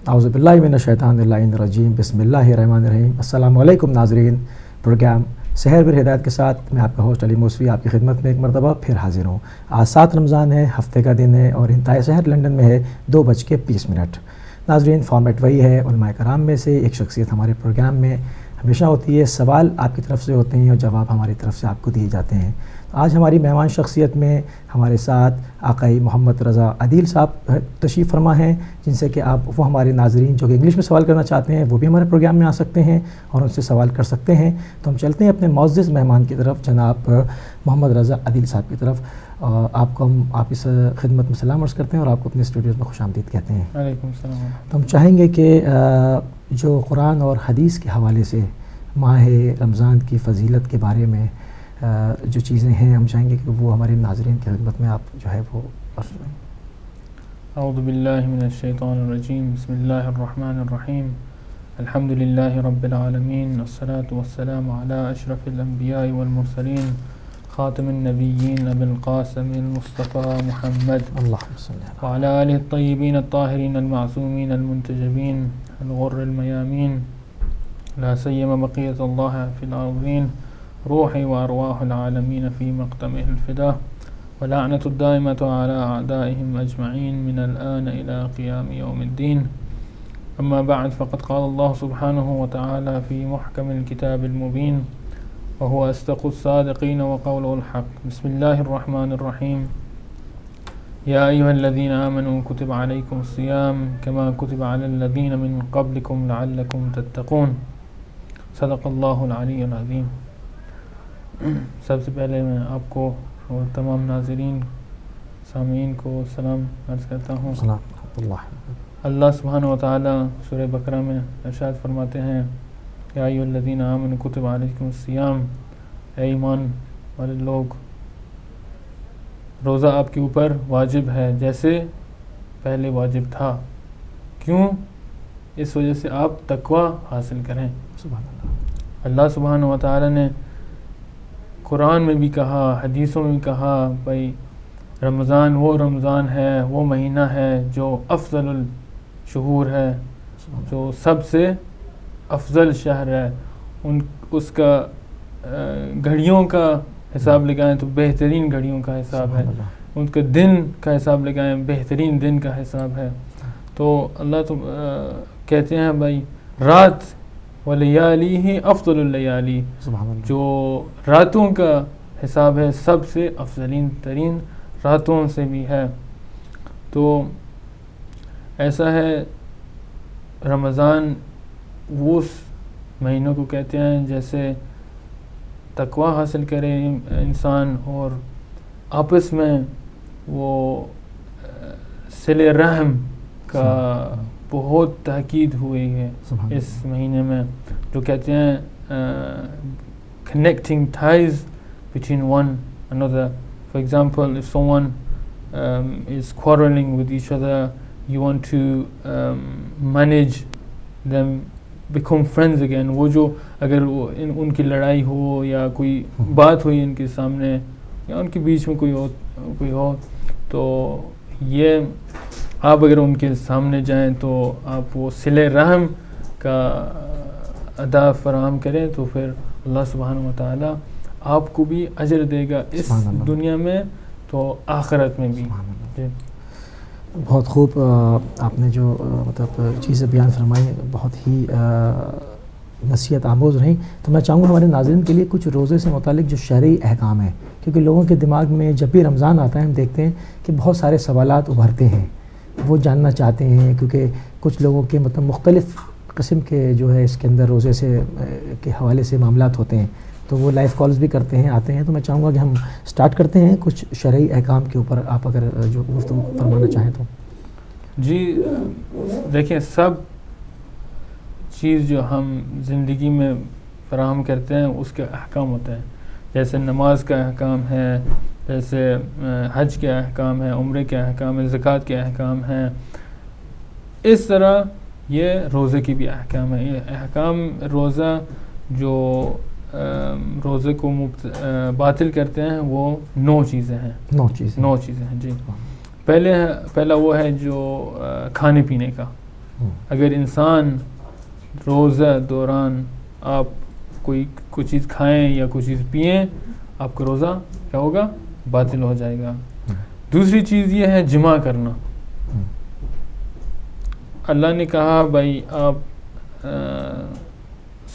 اعوذ باللہ من الشیطان الرجیم بسم اللہ الرحمن الرحیم۔ السلام علیکم ناظرین، پروگرام سحر بر ہدایت کے ساتھ میں آپ کا ہوسٹ علی موسوی آپ کی خدمت میں ایک مرتبہ پھر حاضر ہوں۔ آج 7 رمضان ہے، ہفتے کا دن ہے اور انتہائی سحر لندن میں ہے 2:20۔ ناظرین، فارمیٹ وہی ہے، علماء کرام میں سے ایک شخصیت ہمارے پروگرام میں ہمیشہ ہوتی ہے، سوال آپ کی طرف سے ہوتے ہیں اور جواب ہماری طرف سے آپ کو دیے جاتے ہیں۔ آج ہماری مہمان شخصیت میں ہمارے ساتھ آقائی محمد رضا عدیل صاحب تشریف فرما ہیں، جن سے کہ آپ وہ ہمارے ناظرین جو کہ انگلش میں سوال کرنا چاہتے ہیں وہ بھی ہمارے پروگرام میں آ سکتے ہیں اور ان سے سوال کر سکتے ہیں۔ تو ہم چلتے ہیں اپنے معزز مہمان کی طرف، جناب محمد رضا عدیل صاحب کی طرف۔ آپ کو آپ اس خدمت میں سلام عرض کرتے ہیں اور آپ کو اپنے اسٹوڈیوز میں خوش آمدید کہتے ہیں۔ وعلیکم السلام۔ تو ہم چاہیں گے کہ جو قرآن اور حدیث کے حوالے سے ماہ رمضان کی فضیلت کے بارے میں جو چیزیں ہیں، ہم چاہیں گے کہ وہ ہمارے ناظرین کی خدمت میں آپ جو ہے وہ اعوذ باللہ من الشیطان الرجیم، بسم اللہ الرحمن الرحیم، الحمد للہ رب العالمین، والصلاة والسلام علی اشرف الانبیاء والمرسلین، خاتم النبیین ابی القاسم المصطفى محمد وعلی آلہ الطیبین الطاہرین المعصومین المنتجبین الغر المیامین، لا سیم بقیت اللہ فی الارضین، روحی و ارواح العالمین فی مقتمہ الفدا، ولعنت الدائمة على أعدائهم أجمعين من الآن إلى قيام يوم الدين. أما بعد، فقد قال الله سبحانه وتعالى في محكم الكتاب المبين وهو أصدق الصادقين وقوله الحق. بسم الله الرحمن الرحيم. يا أيها الذين آمنوا كتب عليكم الصيام كما كتب على الذين من قبلكم لعلكم تتقون. صدق الله العلي العظيم. سب سے پہلے میں آپ کو اور تمام ناظرین سامعین کو سلام عرض کرتا ہوں۔ اللہ سبحانہ و تعالی سورہ بقرہ میں ارشاد فرماتے ہیں، یا ایھا الذین آمنوا کتب علیکم الصیام، اے ایمان والے لوگ، روزہ آپ کے اوپر واجب ہے جیسے پہلے واجب تھا۔ کیوں؟ اس وجہ سے آپ تقوی حاصل کریں۔ اللہ سبحانہ و تعالی نے قرآن میں بھی کہا، حدیثوں میں بھی کہا، بھائی رمضان وہ رمضان ہے، وہ مہینہ ہے جو افضل الشہور ہے، جو سب سے افضل شہر ہے۔ اس کا گھڑیوں کا حساب لگائیں تو بہترین گھڑیوں کا حساب ہے، ان کے دن کا حساب لگائیں بہترین دن کا حساب ہے۔ تو اللہ تو کہتے ہیں بھائی رات وَلَيَالِهِ أَفْضَلُ اللَّيَالِي، جو راتوں کا حساب ہے سب سے افضلین ترین راتوں سے بھی ہے۔ تو ایسا ہے، رمضان وہ مہینوں کو کہتے ہیں جیسے تقوی حاصل کرے انسان اور آپس میں وہ صلہ رحم کا بہت تاکید ہوئی ہے اس مہینے میں، جو کہتے ہیں connecting ties between one another. For example, if someone is quarreling with each other, you want to manage them become friends again. وہ جو اگر ان کی لڑائی ہو یا کوئی بات ہوئی ان کے سامنے یا ان کے بیچ میں کوئی ہو تو یہ آپ اگر ان کے سامنے جائیں تو آپ وہ صلہ رحم کا ادا فراہم کریں تو پھر اللہ سبحانہ و تعالی آپ کو بھی اجر دے گا اس دنیا میں تو آخرت میں بھی۔ بہت خوب آپ نے جو مطلب چیزیں بیان فرمائی بہت ہی نصیحت آموز رہیں۔ تو میں چاہوں گا ہمارے ناظرین کے لیے کچھ روزے سے متعلق جو شرعی احکام ہیں، کیونکہ لوگوں کے دماغ میں جب بھی رمضان آتا ہے ہم دیکھتے ہیں کہ بہت سارے سوالات ابھرتے ہیں، وہ جاننا چاہتے ہیں، کیونکہ کچھ لوگوں کے مطلب مختلف قسم کے جو ہے اس کے اندر روزے سے کے حوالے سے معاملات ہوتے ہیں، تو وہ لائیو کالز بھی کرتے ہیں، آتے ہیں۔ تو میں چاہوں گا کہ ہم سٹارٹ کرتے ہیں کچھ شرعی احکام کے اوپر، آپ اگر جو گفتگو فرمانا چاہیں تو۔ جی دیکھیں، سب چیز جو ہم زندگی میں فراہم کرتے ہیں اس کے احکام ہوتے ہیں، جیسے نماز کا احکام ہے، جیسے حج کے احکام ہیں، عمرے کے احکام ہیں، زکوٰۃ کے احکام ہیں، اس طرح یہ روزے کی بھی احکام ہے۔ یہ احکام روزہ جو روزے کو باطل کرتے ہیں وہ 9 چیزیں ہیں۔ 9 چیزیں ہیں جی۔ پہلا وہ ہے جو کھانے پینے کا، اگر انسان روزہ دوران آپ کوئی چیز کھائیں یا کوئی چیز پئیں آپ کا روزہ کیا ہوگا؟ باطل ہو جائے گا. دوسری چیز یہ ہے جمع کرنا. اللہ نے کہا بھائی آپ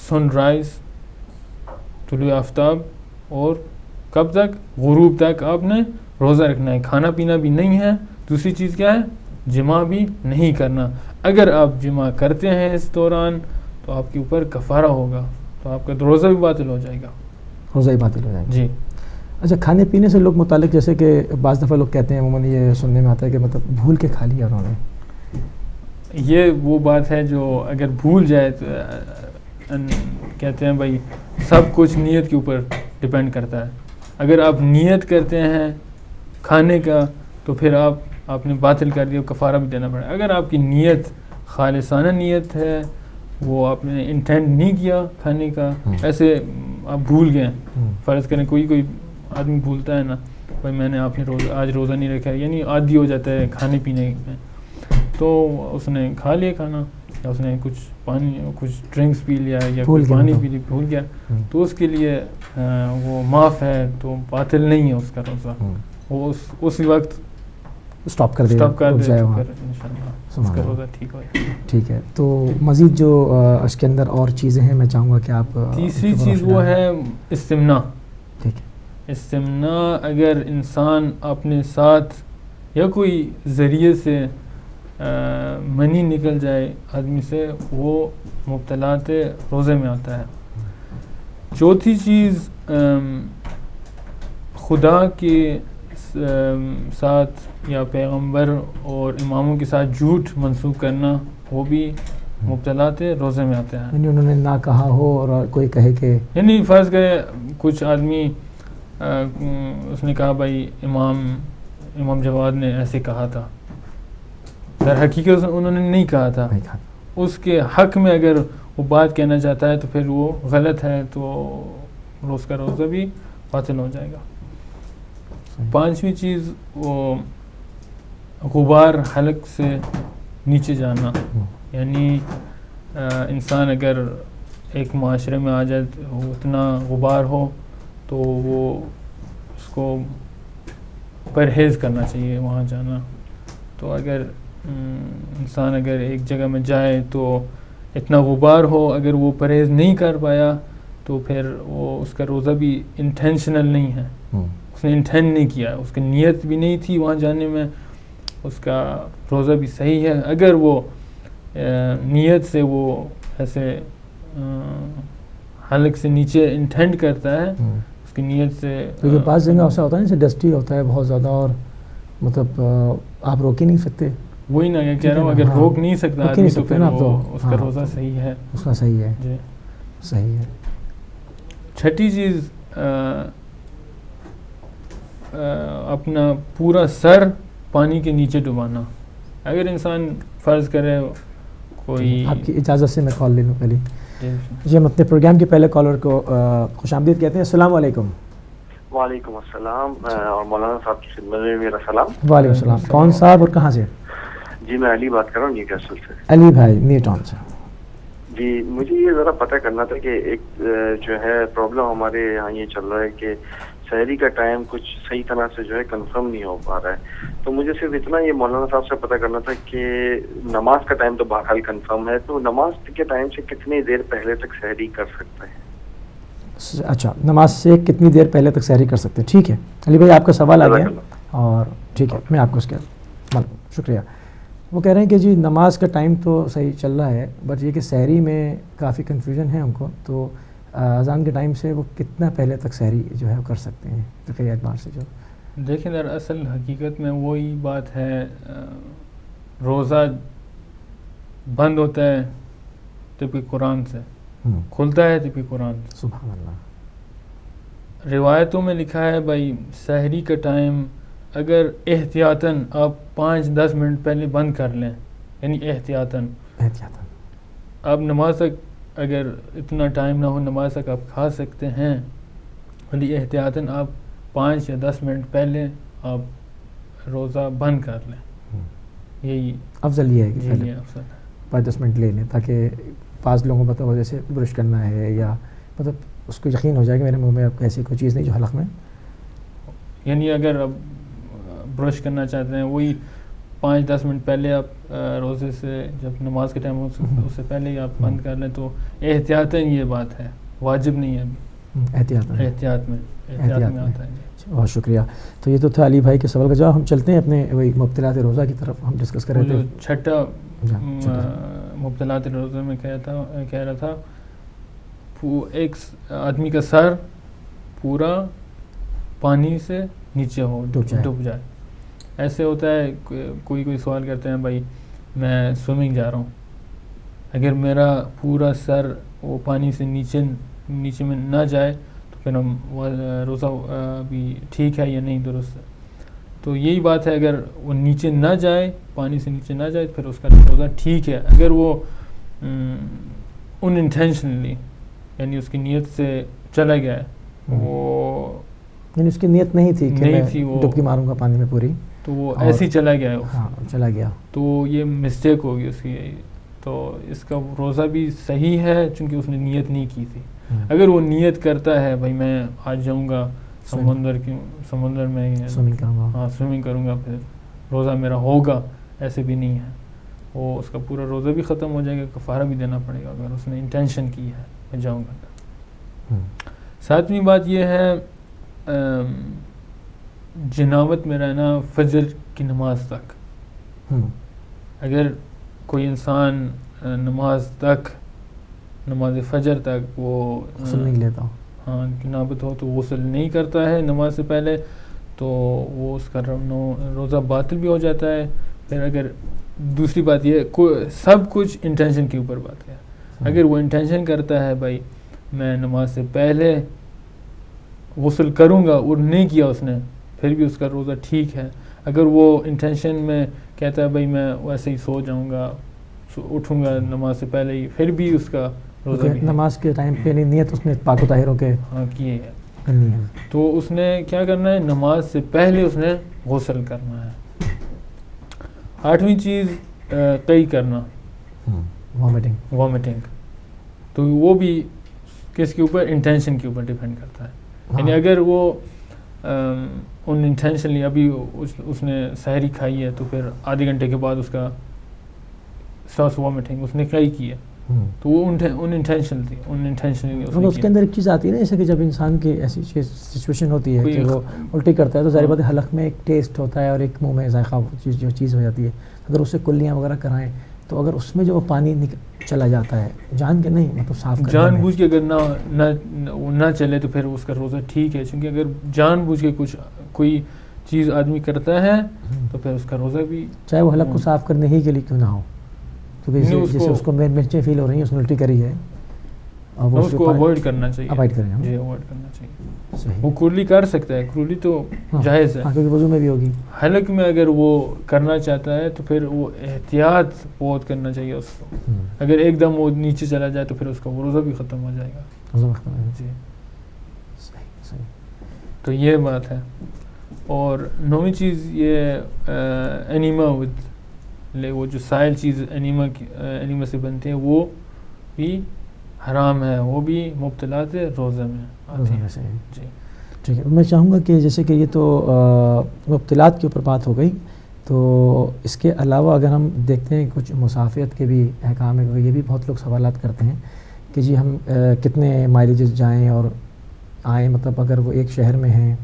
سن رائز طلوع آفتاب اور کب تک؟ غروب تک آپ نے روزہ رکھنا ہے. کھانا پینا بھی نہیں ہے. دوسری چیز کیا ہے؟ جمع بھی نہیں کرنا. اگر آپ جمع کرتے ہیں اس دوران تو آپ کے اوپر کفارہ ہوگا, تو آپ کا روزہ بھی باطل ہو جائے گا. روزہ ہی باطل ہو جائے گا. جی. اچھا, کھانے پینے سے لوگ متعلق جیسے کہ بعض دفعہ لوگ کہتے ہیں, عموماً یہ سننے میں آتا ہے کہ مطلب بھول کے کھا لیا انہوں نے. یہ وہ بات ہے جو اگر بھول جائے تو کہتے ہیں بھائی سب کچھ نیت کے اوپر ڈپینڈ کرتا ہے. اگر آپ نیت کرتے ہیں کھانے کا تو پھر آپ نے باطل کر دیا, کفارہ بھی دینا پڑے. اگر آپ کی نیت خالصانہ نیت ہے, وہ آپ نے انٹینڈ نہیں کیا کھانے کا, ایسے آپ بھول گئے, فرض کریں کوئی آدمی بھولتا ہے نا بھائی میں نے آپ نے آج روزہ نہیں رکھا ہے, یعنی عادی ہو جاتا ہے کھانے پینے میں, تو اس نے کھا لیا کھانا یا اس نے کچھ پانی کچھ ڈرنکس پی لیا یا کچھ پانی پی لیا, بھول گیا, تو اس کے لیے وہ معاف ہے, تو باطل نہیں ہے اس کا روزہ. وہ اسی وقت اسٹاپ کر دے انشاءاللہ اس کا روزہ ٹھیک ہو جائے. ٹھیک ہے. تو مزید جو اس کے اندر اور چیزیں ہیں میں چاہوں گا کہ آپ. تیسری چیز وہ ہے استمنا. ٹھیک ہے. استمنا اگر انسان اپنے ساتھ یا کوئی ذریعے سے منی نکل جائے آدمی سے, وہ مبتلات روزے میں آتا ہے. چوتھی چیز خدا کے ساتھ یا پیغمبر اور اماموں کے ساتھ جھوٹ منسوب کرنا, وہ بھی مبتلات روزے میں آتے ہیں. یعنی انہوں نے نہ کہا ہو اور کوئی کہے کہ, یعنی فرض کرے کچھ آدمی اس نے کہا بھائی امام جواد نے ایسے کہا تھا, در حقیقت انہوں نے نہیں کہا تھا. اس کے حق میں اگر وہ بات کہنا چاہتا ہے تو پھر وہ غلط ہے, تو اس کا روزہ بھی باطل ہو جائے گا. پانچویں چیز وہ غبار حلق سے نیچے جانا, یعنی انسان اگر ایک معاشرے میں آ جائے اتنا غبار ہو تو وہ اس کو پرہیز کرنا چاہیے وہاں جانا. تو اگر انسان اگر ایک جگہ میں جائے تو اتنا غبار ہو, اگر وہ پرہیز نہیں کر پایا تو پھر وہ اس کا روزہ بھی انٹینشنل نہیں ہے, اس نے انٹینڈ نہیں کیا, اس کی نیت بھی نہیں تھی وہاں جانے میں, اس کا روزہ بھی صحیح ہے. اگر وہ نیت سے وہ ایسے حلق سے نیچے انٹینڈ کرتا ہے, اس کی نیت سے, کیونکہ بعض جگہ ایسا ہوتا ہے جیسے ڈسٹی ہوتا ہے بہت زیادہ اور مطلب آپ روک ہی نہیں سکتے. وہی نا کہہ رہا ہوں, اگر روک نہیں سکتا آدمی تو پھر اس کا روزہ صحیح ہے. اس کا صحیح ہے. جی صحیح ہے. چھٹی چیز اپنا پورا سر پانی کے نیچے ڈبانا. اگر انسان فرض کرے کوئی, آپ کی اجازت سے میں کال لے لوں پہلے. جی, ہم اپنے پروگرام کے پہلے کالر کو خوش آمدید کہتے ہیں. السلام علیکم. وعلیکم السلام, اور مولانا صاحب کی خدمت میں میرا سلام. وعلیکم السلام. کون صاحب اور کہاں سے؟ جی میں علی بات کر رہا ہوں نیو کیسل سے. علی بھائی نیو ٹاؤن سے. جی مجھے یہ ذرا پتہ کرنا تھا کہ ایک جو ہے پرابلم ہمارے یہاں یہ چل رہا ہے کہ سحری کا ٹائم کچھ صحیح طرح سے جو ہے کنفرم نہیں ہو پا رہا ہے. تو مجھے صرف اتنا یہ مولانا صاحب سے پتہ کرنا تھا کہ نماز کا ٹائم تو بہرحال کنفرم ہے, تو نماز کے ٹائم سے کتنی دیر پہلے تک سحری کر سکتے ہیں؟ اچھا, نماز سے کتنی دیر پہلے تک سحری کر سکتے ہیں. ٹھیک ہے علی بھائی, آپ کا سوال آ گیا اور ٹھیک ہے میں آپ کو اس کا شکریہ. وہ کہہ رہے ہیں کہ جی نماز کا ٹائم تو صحیح چل رہا ہے, بٹ یہ کہ سحری میں کافی کنفیوژن ہے ہم کو, تو اذان کے ٹائم سے وہ کتنا پہلے تک سحری جو ہے وہ کر سکتے ہیں فقہی اعتبار سے؟ جو دیکھیں دراصل حقیقت میں وہی بات ہے, روزہ بند ہوتا ہے طبق قرآن سے, کھلتا ہے طبق قرآن سے. سبحان اللہ. روایتوں میں لکھا ہے بھائی سحری کا ٹائم اگر احتیاطاً آپ 5-10 منٹ پہلے بند کر لیں, یعنی احتیاطاً آپ نماز تک اگر اتنا ٹائم نہ ہو نماز تک آپ کھا سکتے ہیں, ولی احتیاطاً آپ 5 یا 10 منٹ پہلے آپ روزہ بند کر لیں. یہی افضل یہ ہے کہ یہی افضل ہے. 5-10 منٹ لے لیں تاکہ بعض لوگوں کو وجہ سے برش کرنا ہے یا مطلب اس کو یقین ہو جائے کہ میرے منہ میں اب ایسی کوئی چیز نہیں جو حلق میں. یعنی اگر اب برش کرنا چاہتے ہیں وہی 5-10 منٹ پہلے آپ روزے سے جب نماز کے ٹائم ہو اس سے پہلے ہی آپ بند کر لیں تو احتیاطاً یہ بات ہے, واجب نہیں ہے ابھی, احتیاط میں آتا ہے. بہت شکریہ. تو یہ تو تھا علی بھائی کے سوال کا جواب. ہم چلتے ہیں اپنے وہی مبتلات روزہ کی طرف. ہم ڈسکس کر رہے تھے چھٹا مبتلات روزہ میں کہہ رہا تھا ایک آدمی کا سر پورا پانی سے نیچے ہو, ڈوب جائے. ایسے ہوتا ہے کوئی سوال کرتے ہیں بھائی میں سوئمنگ جا رہا ہوں, اگر میرا پورا سر وہ پانی سے نیچے میں نہ جائے تو پھر ہم روزہ بھی ٹھیک ہے یا نہیں درست ہے. تو یہی بات ہے, اگر وہ نیچے نہ جائے, پانی سے نیچے نہ جائے, پھر اس کا روزہ ٹھیک ہے. اگر وہ ان انٹینشنلی یعنی اس کی نیت سے چلا گیا ہے, وہ یعنی اس کی نیت نہیں تھی کہ میں ڈبکی ماروں گا پانی میں پوری, تو وہ ایسے ہی چلا گیا, چلا گیا, تو یہ مسٹیک ہوگی اس کی. تو اس کا روزہ بھی صحیح ہے چونکہ اس نے نیت نہیں کی تھی. اگر وہ نیت کرتا ہے بھائی میں آج جاؤں گا سمندر میں سوئمنگ کروں گا, پھر روزہ میرا ہوگا, ایسے بھی نہیں ہے. وہ اس کا پورا روزہ بھی ختم ہو جائے گا, کفارہ بھی دینا پڑے گا اگر اس نے انٹینشن کی ہے میں جاؤں گا. 7ویں بات یہ ہے جنابت میں رہنا فجر کی نماز تک. اگر کوئی انسان نماز فجر تک وہ غسل نہیں لیتا, جنابت ہو تو غسل نہیں کرتا ہے نماز سے پہلے, تو وہ اس کا روزہ باطل بھی ہو جاتا ہے. پھر اگر دوسری بات یہ سب کچھ انٹینشن کے اوپر بات ہے. اگر وہ انٹینشن کرتا ہے بھائی میں نماز سے پہلے غسل کروں گا اور نہیں کیا اس نے, پھر بھی اس کا روزہ ٹھیک ہے. اگر وہ انٹینشن میں کہتا ہے بھائی میں ویسے ہی سو جاؤں گا, اٹھوں گا نماز سے پہلے ہی, پھر بھی اس کا روزہ بھی نماز کے ٹائم پہ نیت اس نے پاک و طاہر ہو کے کی ہے, تو اس نے کیا کرنا ہے, نماز سے پہلے اس نے غسل کرنا ہے. 8ویں چیز قی کرنا, وامٹنگ. تو وہ بھی کس کے اوپر, انٹینشن کے اوپر ڈیپینڈ کرتا ہے. یعنی اگر وہ ان انٹینشنلی ابھی اس نے سحری کھائی ہے تو پھر آدھے گھنٹے کے بعد اس کا ساس وامٹنگ اس نے قی کی ہے, تو وہ ان انٹینشنل تھی, ان انٹینشنلی اس کے اندر ایک چیز آتی ہے نا, جیسے کہ جب انسان کی ایسی سچویشن ہوتی ہے کہ وہ الٹی کرتا ہے تو ظاہر بات ہے حلق میں ایک ٹیسٹ ہوتا ہے اور ایک منہ میں ذائقہ جو چیز ہو جاتی ہے. اگر اسے کلیاں وغیرہ کرائیں تو اگر اس میں جو وہ پانی چلا جاتا ہے جان کے نہیں, مطلب صاف کرنا, جان بوجھ کے اگر نہ چلے تو پھر اس کا روزہ ٹھیک ہے. کیونکہ اگر جان بوجھ کے کوئی چیز آدمی کرتا ہے تو پھر اس کا روزہ بھی, چاہے وہ حلق کو صاف کرنے ہی کے لیے کیوں نہ ہو, کیونکہ جیسے اس کو مرچیں فیل ہو رہی ہیں, اس نے الٹی کری ہے, اس کو اوائڈ کرنا چاہیے, اوائڈ کریں, جی اوائڈ کرنا چاہیے. وہ کرلی کر سکتا ہے, کرلی تو جائز ہے کیونکہ وضو میں بھی ہوگی. حلق میں اگر وہ کرنا چاہتا ہے تو پھر وہ احتیاط بہت کرنا چاہیے اس کو. اگر ایک دم وہ نیچے چلا جائے تو پھر اس کا وہ روزہ بھی ختم ہو جائے گا. جی تو یہ بات ہے. اور 9ویں چیز یہ انیما وہ جو سائل چیز انیما سے بنتے ہیں وہ بھی حرام ہے, وہ بھی مبتلات روزہ میں آتے ہیں. جی ٹھیک ہے. میں چاہوں گا کہ جیسے کہ یہ تو مبتلات کے اوپر بات ہو گئی, تو اس کے علاوہ اگر ہم دیکھتے ہیں کچھ مسافرت کے بھی احکام ہیں, یہ بھی بہت لوگ سوالات کرتے ہیں کہ جی ہم کتنے مائلیجز جائیں اور آئیں, مطلب اگر وہ ایک شہر میں ہیں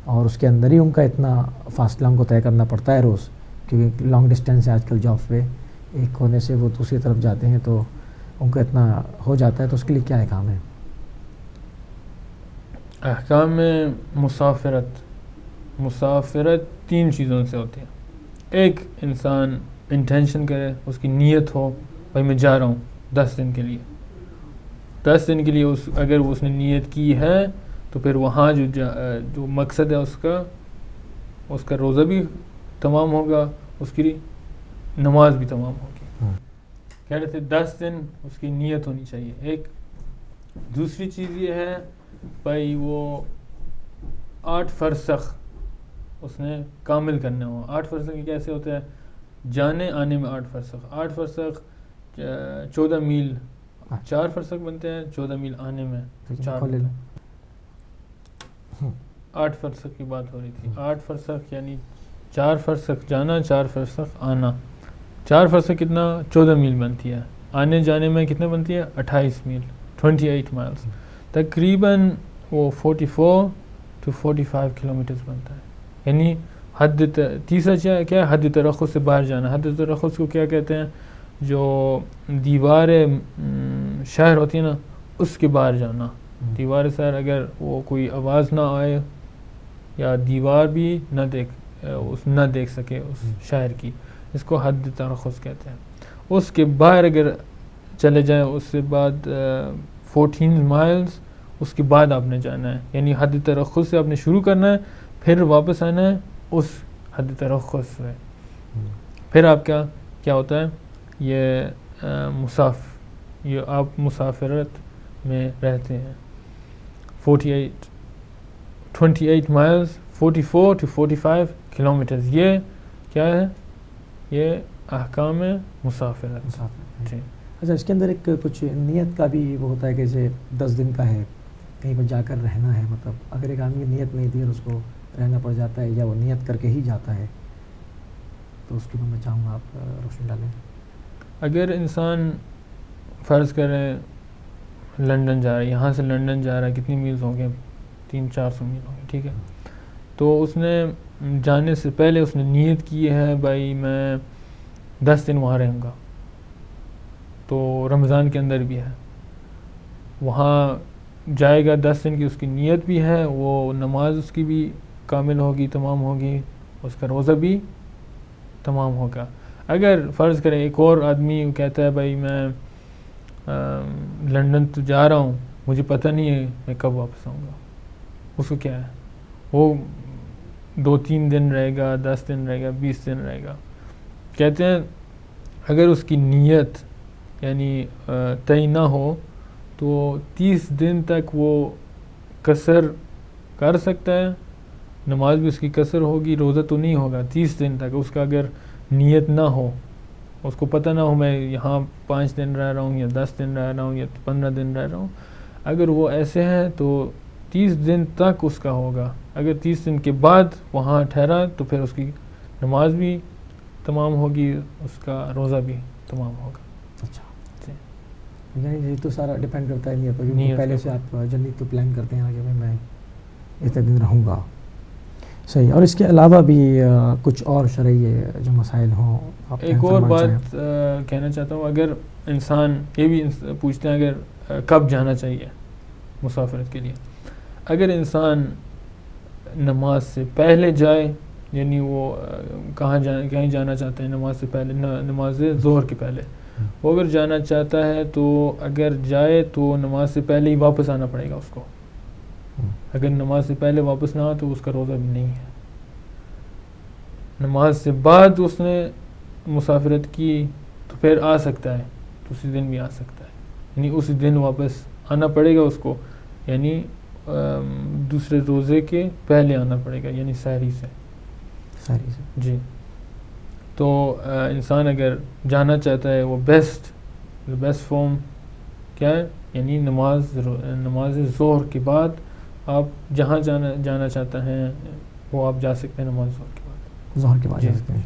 اور اس کے اندر ہی ان کا اتنا فاصلہ ان کو طے کرنا پڑتا ہے روز, کیونکہ لانگ ڈسٹینس ہے آج کل جاب پہ, ایک کونے سے وہ دوسری طرف جاتے ہیں تو ان کا اتنا ہو جاتا ہے, تو اس کے لیے کیا احکام ہے؟ احکام میں مسافرت 3 چیزوں سے ہوتی ہے. ایک انسان انٹینشن کرے, اس کی نیت ہو بھائی میں جا رہا ہوں 10 دن کے لیے. 10 دن کے لیے اگر اس نے نیت کی ہے تو پھر وہاں جو مقصد ہے اس کا روزہ بھی تمام ہوگا, اس کی نماز بھی تمام ہوگی. کہہ رہے تھے 10 دن اس کی نیت ہونی چاہیے. ایک دوسری چیز یہ ہے بھائی وہ 8 فرسخ اس نے کامل کرنے ہو. 8 فرسخ کیسے ہوتا ہے؟ جانے آنے میں 8 فرسخ. 8 فرسخ 14 میل 4 فرسخ بنتے ہیں, 14 میل آنے میں 8 فرسخ کی بات ہو رہی تھی. 8 فرسخ یعنی 4 فرسخ جانا 4 فرسخ آنا. 4 فرسخ کتنا 14 میل بنتی ہے, آنے جانے میں کتنے بنتی ہے 28 میل 28 مائلز, تقریباً وہ 44 to 45 کلومیٹرز بنتا ہے. یعنی حد تیسرا کیا ہے, حد ترخص سے باہر جانا. حد ترخص کو کیا کہتے ہیں, جو دیوار شہر ہوتی ہے نا اس کے باہر جانا. دیوار شہر اگر وہ کوئی آواز نہ آئے یا دیوار بھی نہ دیکھ سکے اس شہر کی, اس کو حد ترخص کہتے ہیں. اس کے باہر اگر چلے جائیں اس سے بعد 14 مائلز اس کے بعد آپ نے جانا ہے. یعنی حد ترخص سے آپ نے شروع کرنا ہے, پھر واپس آنا ہے اس حد ترخص سے. پھر آپ کیا ہوتا ہے, یہ آپ مسافرت میں رہتے ہیں. 28 مائلز 44 to 45 کلومیٹرز, یہ کیا ہے, یہ احکام مسافرت. جی اچھا, اس کے اندر ایک کچھ نیت کا بھی وہ ہوتا ہے کہ جیسے 10 دن کا ہے, کہیں پر جا کر رہنا ہے, مطلب اگر ایک آدمی نیت نہیں تھی اور اس کو رہنا پڑ جاتا ہے یا وہ نیت کر کے ہی جاتا ہے, تو اس کے اوپر میں چاہوں گا آپ روشنی ڈالیں. اگر انسان فرض کریں لنڈن جا رہا ہے, یہاں سے لنڈن جا رہا ہے, کتنی میلز ہوں گے 300-400 میل ہوں گے, ٹھیک ہے. تو اس نے جانے سے پہلے اس نے نیت کی ہے بھائی میں 10 دن وہاں رہوں گا, تو رمضان کے اندر بھی ہے, وہاں جائے گا 10 دن کی اس کی نیت بھی ہے, وہ نماز اس کی بھی کامل ہوگی, تمام ہوگی, اس کا روزہ بھی تمام ہوگا. اگر فرض کریں ایک اور آدمی کہتا ہے بھائی میں لنڈن تو جا رہا ہوں, مجھے پتہ نہیں ہے میں کب واپس آؤں گا, اس کو کیا ہے, وہ 2-3 دن رہے گا, 10 دن رہے گا, 20 دن رہے گا. کہتے ہیں اگر اس کی نیت یعنی طے نہ ہو تو 30 دن تک وہ قصر کر سکتا ہے, نماز بھی اس کی قصر ہوگی, روزہ تو نہیں ہوگا 30 دن تک. اس کا اگر نیت نہ ہو, اس کو پتہ نہ ہو میں یہاں 5 دن رہ رہا ہوں یا 10 دن رہ رہا ہوں یا 15 دن رہ رہا ہوں, اگر وہ ایسے ہیں تو 30 دن تک اس کا ہوگا. اگر 30 دن کے بعد وہاں ٹھہرا تو پھر اس کی نماز بھی تمام ہوگی, اس کا روزہ بھی تمام ہوگا. اچھا, یعنی یہ تو سارا ڈیپینڈ کرتا ہے نیت پر, پہلے سے آپ جلدی تو پلان کرتے ہیں کہ میں اتنے دن رہوں گا. صحیح. اور اس کے علاوہ بھی کچھ اور شرعی جو مسائل ہوں, ایک اور بات کہنا چاہتا ہوں, اگر انسان یہ بھی پوچھتے ہیں اگر کب جانا چاہیے مسافرت کے لیے. اگر انسان نماز سے پہلے جائے, یعنی وہ کہیں جانا چاہتے ہیں نماز سے پہلے, نماز ظہر کے پہلے, وہ اگر جانا چاہتا ہے تو اگر جائے تو نماز سے پہلے ہی واپس آنا پڑے گا اس کو. اگر نماز سے پہلے واپس نہ آ تو اس کا روزہ بھی نہیں ہے. نماز سے بعد اس نے مسافرت کی تو پھر آ سکتا ہے, تو اسی دن بھی آ سکتا ہے, یعنی اسی دن واپس آنا پڑے گا اس کو, یعنی دوسرے روزے کے پہلے آنا پڑے گا, یعنی سحری سے. جی, تو انسان اگر جانا چاہتا ہے وہ بیسٹ فارم کیا ہے, یعنی نماز ظہر کے بعد آپ جہاں جانا چاہتے ہیں وہ آپ جا سکتے ہیں نماز ظہر کے بعد جا سکتے ہیں.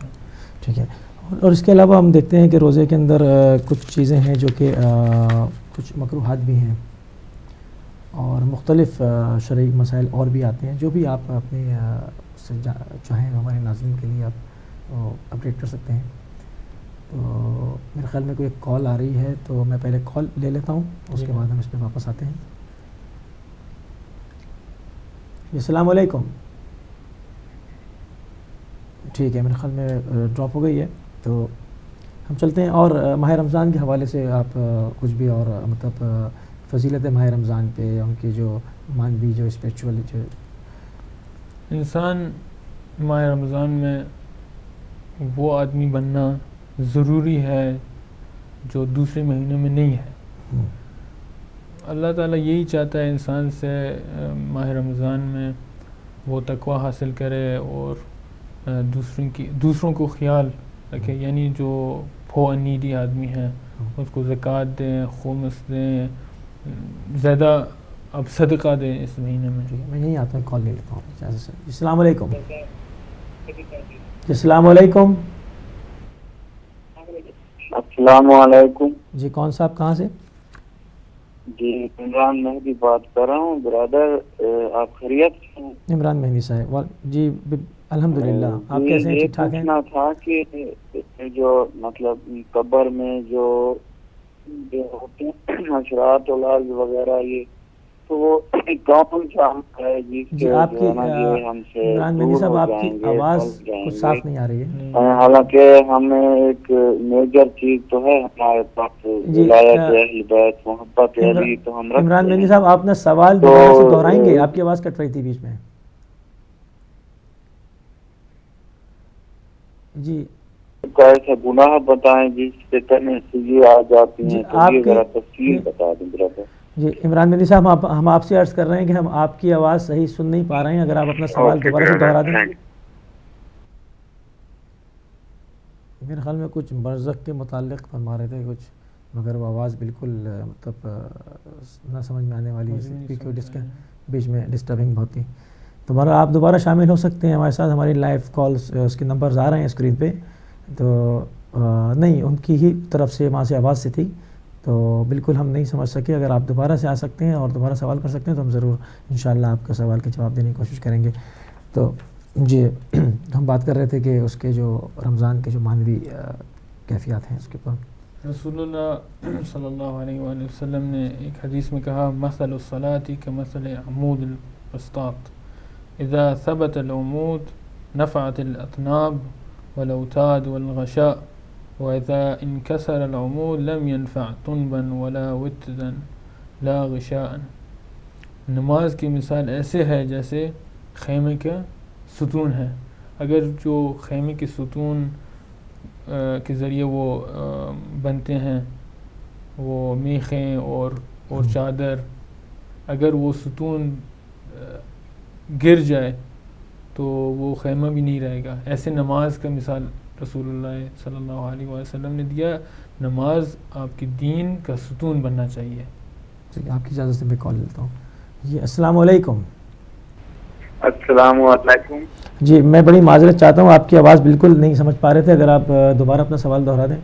ٹھیک ہے. اور اس کے علاوہ ہم دیکھتے ہیں کہ روزے کے اندر کچھ چیزیں ہیں جو کہ کچھ مکروہات بھی ہیں, اور مختلف شرعی مسائل اور بھی آتے ہیں, جو بھی آپ اپنے سے چاہیں ہمارے ناظرین کے لیے آپ اپڈیٹ کر سکتے ہیں. تو میرے خیال میں کوئی ایک کال آ رہی ہے, تو میں پہلے کال لے لیتا ہوں, اس کے بعد ہم اس پہ واپس آتے ہیں. السلام علیکم. ٹھیک ہے, میرے خیال میں ڈراپ ہو گئی ہے, تو ہم چلتے ہیں. اور ماہ رمضان کے حوالے سے آپ کچھ بھی اور مطلب فضیلت ماہ رمضان پہ, ان کی جو مانوی جو اسپریچول جو انسان ماہ رمضان میں وہ آدمی بننا ضروری ہے جو دوسرے مہینوں میں نہیں ہے. اللہ تعالیٰ یہی چاہتا ہے انسان سے ماہ رمضان میں وہ تقوی حاصل کرے اور دوسروں کو خیال رکھے, یعنی جو پو نیڈی آدمی ہیں اس کو زکوٰۃ دیں، خمس دیں، زیادہ اب صدقہ دیں اس مہینے میں. میں یہیں آتا ہوں، کال لے لیتا ہوں. السلام علیکم. السلام علیکم. السلام علیکم. جی کون صاحب کہاں سے؟ جی عمران مہدی بات کر رہا ہوں برادر، آپ خیریت سے ہیں؟ عمران مہدی صاحب جی الحمدللہ. آپ کیسے ہیں؟ ٹھیک ٹھاک ہیں؟ پوچھنا تھا کہ جو مطلب قبر میں جو ہوتے ہیں حشرات اولاد وغیرہ، یہ تو وہ کون سا ہے جس جی آپ کی ہم سے عمران مہدی صاحب آپ کی آواز کچھ صاف نہیں آ رہی ہے. حالانکہ ہمیں ایک میجر چیز تو ہے ہمارے پاس، ولایت اہل بیت، محبت علی تو ہم رکھتے ہیں. عمران مہدی صاحب آپ نے سوال دوبارہ سے دہرائیں گے؟ آپ کی آواز کٹ رہی تھی بیچ میں. جی ایسے گناہ بتائیں جس سے کرنے سے یہ آ جاتی ہیں، تو یہ ذرا تفصیل بتا دیں برادر. جی عمران مہدی صاحب ہم آپ سے عرض کر رہے ہیں کہ ہم آپ کی آواز صحیح سن نہیں پا رہے ہیں، اگر آپ اپنا سوال دوبارہ سے دہرا دیں. میرے خیال میں کچھ برزخ کے متعلق فرما رہے تھے کچھ، مگر وہ آواز بالکل مطلب نہ سمجھ میں آنے والی ہے کیونکہ بیچ میں ڈسٹربنگ بہت تھی. تو آپ دوبارہ شامل ہو سکتے ہیں ہمارے ساتھ. ہماری لائیو کالز اس کے نمبرز آ رہے ہیں اسکرین پہ. تو نہیں، ان کی ہی طرف سے وہاں سے آواز سے تھی، تو بالکل ہم نہیں سمجھ سکے. اگر آپ دوبارہ سے آ سکتے ہیں اور دوبارہ سوال کر سکتے ہیں تو ہم ضرور انشاءاللہ آپ کا سوال کے جواب دینے کی کوشش کریں گے. تو جی ہم بات کر رہے تھے کہ اس کے جو رمضان کے جو معنوی کیفیات ہیں اس کے اوپر. رسول اللہ صلی اللہ علیہ وآلہ وسلم نے ایک حدیث میں کہا مثل الصلاۃ کمثل عمود البسطاط اذا ثبت العمود نفعت الاطناب والاوتاد والغشاء واذا انكسر العمود لم ينفع طنبا ولا وتدا لا غشاء. نماز کی مثال ایسے ہے جیسے خیمے کا ستون ہے. اگر جو خیمے کے ستون کے ذریعے وہ بنتے ہیں، وہ میخیں اور چادر، اگر وہ ستون گر جائے تو وہ خیمہ بھی نہیں رہے گا. ایسے نماز کا مثال رسول اللہ صلی اللہ علیہ وسلم نے دیا. نماز آپ کی دین کا ستون بننا چاہیے. آپ کی اجازت سے میں کال لیتا ہوں. جی السلام علیکم. السلام علیکم. جی میں بڑی معذرت چاہتا ہوں، آپ کی آواز بالکل نہیں سمجھ پا رہے تھے. اگر آپ دوبارہ اپنا سوال دہرا دیں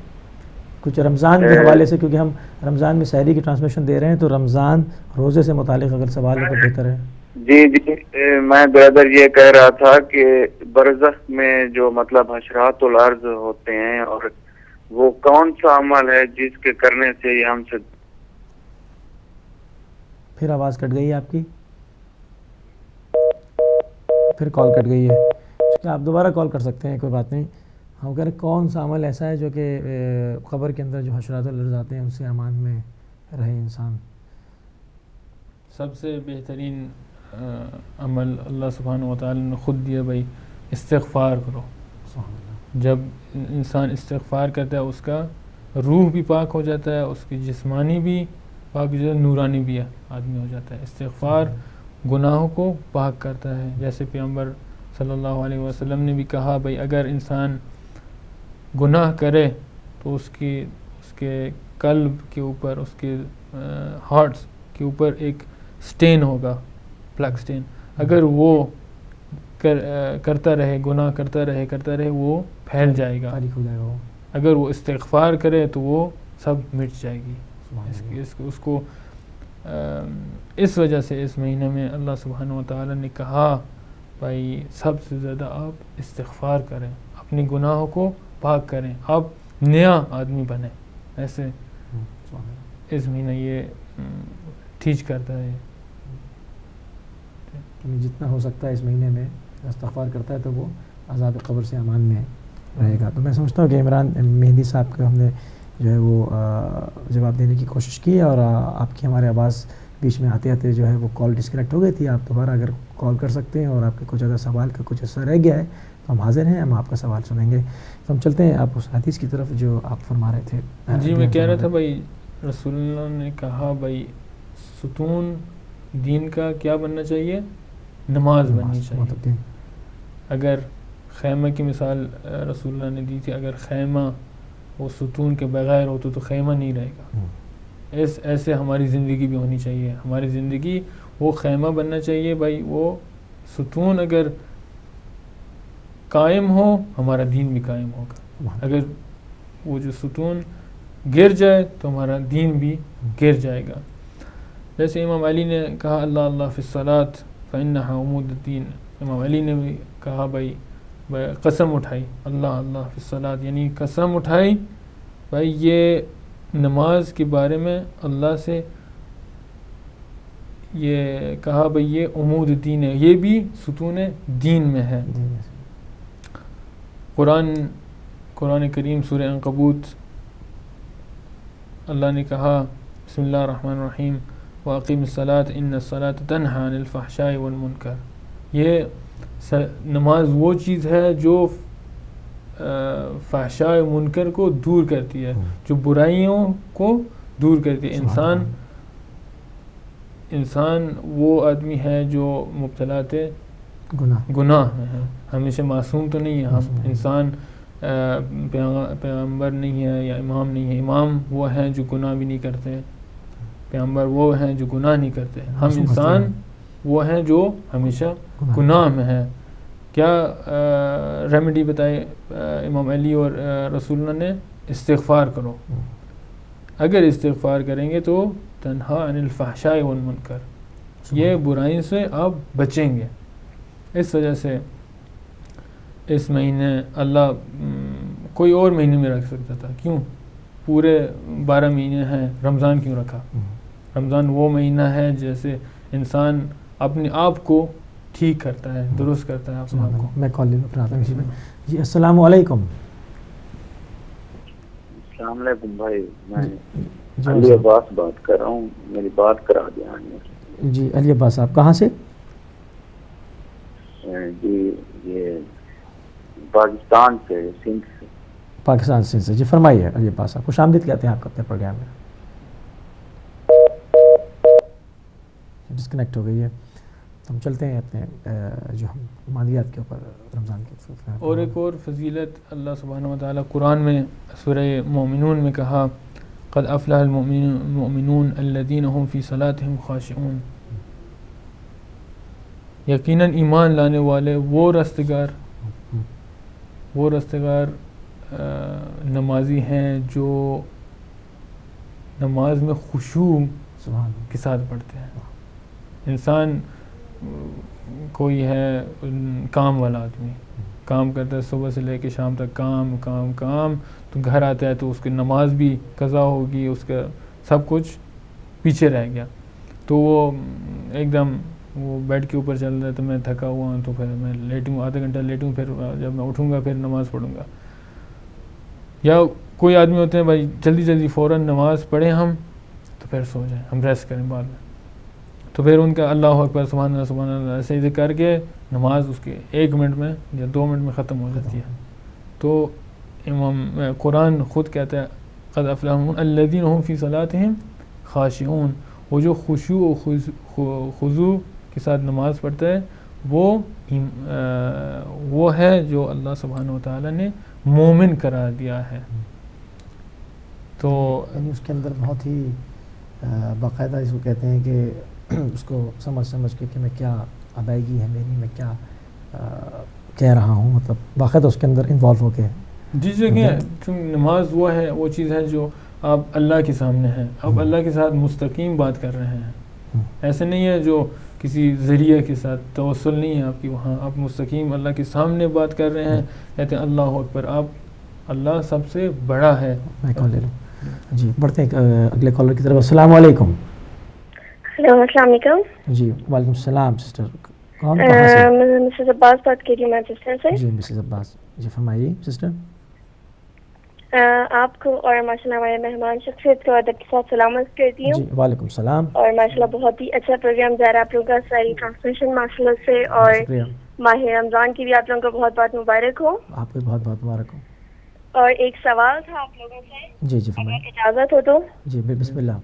کچھ رمضان کے حوالے سے، کیونکہ ہم رمضان میں سحری کی ٹرانسمیشن دے رہے ہیں، تو رمضان روزے سے متعلق اگر سوال ہو تو بہتر ہے. جی میں برادر یہ کہہ رہا تھا کہ برزخ میں جو مطلب حشرات الارض ہوتے ہیں، اور وہ کون سا عمل ہے جس کے کرنے سے یہ ہم سے. پھر آواز کٹ گئی ہے آپ کی، پھر کال کٹ گئی ہے. آپ دوبارہ کال کر سکتے ہیں، کوئی بات نہیں. ہم کہہ رہے کون سا عمل ایسا ہے جو کہ قبر کے اندر جو حشرات الارض آتے ہیں ان سے امان میں رہے انسان. سب سے بہترین عمل اللہ سبحانہ وتعالی نے خود دیا، بھائی استغفار کرو. جب انسان استغفار کرتا ہے اس کا روح بھی پاک ہو جاتا ہے، اس کی جسمانی بھی پاک ہو جاتا ہے، نورانی بھی آدمی ہو جاتا ہے. استغفار گناہوں کو پاک کرتا ہے. جیسے پیغمبر صلی اللہ علیہ وسلم نے بھی کہا، بھائی اگر انسان گناہ کرے تو اس کے قلب کے اوپر، اس کے ہارٹس کے اوپر ایک سٹین ہوگا، پلگ سٹین. اگر وہ کرتا رہے، گناہ کرتا رہے وہ پھیل جائے گا. اگر وہ استغفار کرے تو وہ سب مٹ جائے گی. اس کو اس وجہ سے اس مہینے میں اللہ سبحانہ وتعالی نے کہا بھائی سب سے زیادہ آپ استغفار کریں، اپنے گناہوں کو پاک کریں، آپ نیا آدمی بنیں. ایسے اس مہینے یہ ٹیچ کرتا ہے. جتنا ہو سکتا ہے اس مہینے میں استغفار کرتا ہے تو وہ عذاب قبر سے امان میں رہے گا. تو میں سمجھتا ہوں کہ عمران مہدی صاحب کو ہم نے جو ہے وہ جواب دینے کی کوشش کی، اور آپ کی ہمارے آواز بیچ میں آتے آتے جو ہے وہ کال ڈسکنیکٹ ہو گئی تھی. آپ دوبارہ اگر کال کر سکتے ہیں، اور آپ کے کچھ اگر سوال کا کچھ حصہ رہ گیا ہے تو ہم حاضر ہیں، ہم آپ کا سوال سنیں گے. تو ہم چلتے ہیں آپ اس حدیث کی طرف جو آپ فرما رہے تھے. جی میں کہہ رہا تھا بھائی رسول اللہ نے کہا بھائی ستون دین کا کیا بننا چاہیے؟ نماز بننی چاہیے. اگر خیمہ کی مثال رسول اللہ نے دی تھی، اگر خیمہ وہ ستون کے بغیر ہو تو خیمہ نہیں رہے گا. ایسے ہماری زندگی بھی ہونی چاہیے. ہماری زندگی وہ خیمہ بننا چاہیے بھائی. وہ ستون اگر قائم ہو ہمارا دین بھی قائم ہوگا. اگر وہ جو ستون گر جائے تو ہمارا دین بھی گر جائے گا. جیسے امام علی نے کہا اللہ اللہ فی الصلاۃ فإنها عمود الدین. امام علی نے بھی کہا بھائی قسم اٹھائی اللہ اللہ فی الصلاۃ، یعنی قسم اٹھائی بھائی یہ نماز کے بارے میں اللہ سے یہ کہا بھائی یہ عمود الدین ہے، یہ بھی ستون دین میں ہے. قرآن کریم سورہ عنکبوت اللہ نے کہا بسم اللہ الرحمن الرحیم واقیم الصلاۃ ان الصلاۃ تنہی عن الفحشاء والمنکر. یہ نماز وہ چیز ہے جو فحشاء منکر کو دور کرتی ہے، جو برائیوں کو دور کرتی ہے. انسان وہ آدمی ہے جو مبتلاۃ گناہ میں ہے، ہمیشہ معصوم تو نہیں ہے. ہم انسان پیغمبر نہیں ہے یا امام نہیں ہے. امام وہ ہیں جو گناہ بھی نہیں کرتے، پیغمبر وہ ہیں جو گناہ نہیں کرتے. ہم انسان وہ ہیں جو ہمیشہ گناہ میں ہیں. کیا ریمیڈی بتائے امام علی اور رسول اللہ نے؟ استغفار کرو. اگر استغفار کریں گے تو تنہا عن الفحشاء والمنکر، یہ برائی سے آپ بچیں گے. اس وجہ سے اس مہینے اللہ کوئی اور مہینے میں رکھ سکتا تھا، کیوں پورے 12 مہینے ہیں، رمضان کیوں رکھا؟ رمضان وہ مہینہ ہے جیسے انسان اپنے آپ کو ٹھیک کرتا ہے، درست کرتا ہے اپنے آپ کو. میں کال لے لوں اسی میں. جی السلام علیکم. السلام علیکم بھائی، میں علی عباس بات کر رہا ہوں، میری بات کرا دیا. جی علی عباس صاحب کہاں سے؟ جی یہ پاکستان سے، سندھ سے. پاکستان سے. جی فرمائیے علی عباس صاحب، خوش آمدید کہتے ہیں آپ کو اپنے پروگرام میں. ڈسکنیکٹ ہو گئی ہے. ہم چلتے ہیں اپنے جو ہم مالیات کے اوپر رمضان کے. اور ایک اور فضیلت اللہ سبحانہ و تعالیٰ قرآن میں سورہ مومنون میں کہا قد افلح المؤمنون الذین هم فی صلاتهم خاشعون. یقیناً ایمان لانے والے وہ رستگار نمازی ہیں جو نماز میں خشوع کے ساتھ پڑھتے ہیں. انسان کوئی ہے کام والا آدمی، کام کرتا ہے صبح سے لے کے شام تک، کام تو گھر آتا ہے تو اس کی نماز بھی قضا ہوگی، اس کا سب کچھ پیچھے رہ گیا. تو وہ ایک دم وہ بیڈ کے اوپر چل رہا ہے تو میں تھکا ہوا ہوں تو پھر میں لیٹوں، آدھا گھنٹہ لیٹوں، پھر جب میں اٹھوں گا پھر نماز پڑھوں گا. یا کوئی آدمی ہوتے ہیں بھائی جلدی فوراً نماز پڑھیں ہم تو پھر سو جائیں، ہم ریسٹ کریں بعد میں. تو پھر ان کا اللہ اکبر سبحان اللہ ایسے ہی کر کے نماز اس کے 1 منٹ میں یا 2 منٹ میں ختم ہو جاتی ہے. تو امام قرآن خود کہتا ہے قد افلح الذین هم فی صلاتهم خاشعون. وہ جو خشوع و خضوع کے ساتھ نماز پڑھتا ہے وہ ہے جو اللہ سبحانہ و تعالیٰ نے مومن قرار دیا ہے. تو یعنی اس کے اندر بہت ہی باقاعدہ اس کو کہتے ہیں کہ اس کو سمجھ کے کہ میں کیا ادائیگی ہے میری، میں کیا کہہ رہا ہوں، مطلب باقاعدہ اس کے اندر انوالو ہو کے. جی جگہ نماز وہ ہے، وہ چیز ہے جو آپ اللہ کے سامنے ہیں، آپ اللہ کے ساتھ مستقیم بات کر رہے ہیں. ایسے نہیں ہے جو کسی ذریعے کے ساتھ توسل نہیں ہے آپ کی، وہاں آپ مستقیم اللہ کے سامنے بات کر رہے ہیں. کہتے ہیں اللہ اکبر، آپ اللہ سب سے بڑا ہے. میں کال لے لوں. جی بڑھتے ہیں اگلے کالر کی طرف. السلام علیکم. ہیلو السلام علیکم. جی وعلیکم السلام سسٹر، کون کہاں سے؟ میں مسز عباس بات کر رہی ہوں مانچسٹر سے. جی مسز عباس، جی فرمائیے سسٹر. آپ کو اور ماشاء اللہ ہمارے مہمان شخصیت کو ادب کے ساتھ سلامت کرتی ہوں. جی وعلیکم السلام. اور ماشاء اللہ بہت ہی اچھا پروگرام جا رہا ہے آپ لوگوں کا، ساری ٹرانسمیشن ماشاء اللہ سے، اور ماہ رمضان کی بھی آپ لوگوں کو بہت بہت مبارک ہو. آپ کو بہت بہت مبارک ہو. اور ایک سوال تھا آپ لوگوں سے. جی فرمائیں. اگر اجازت ہو تو. جی بسم اللہ.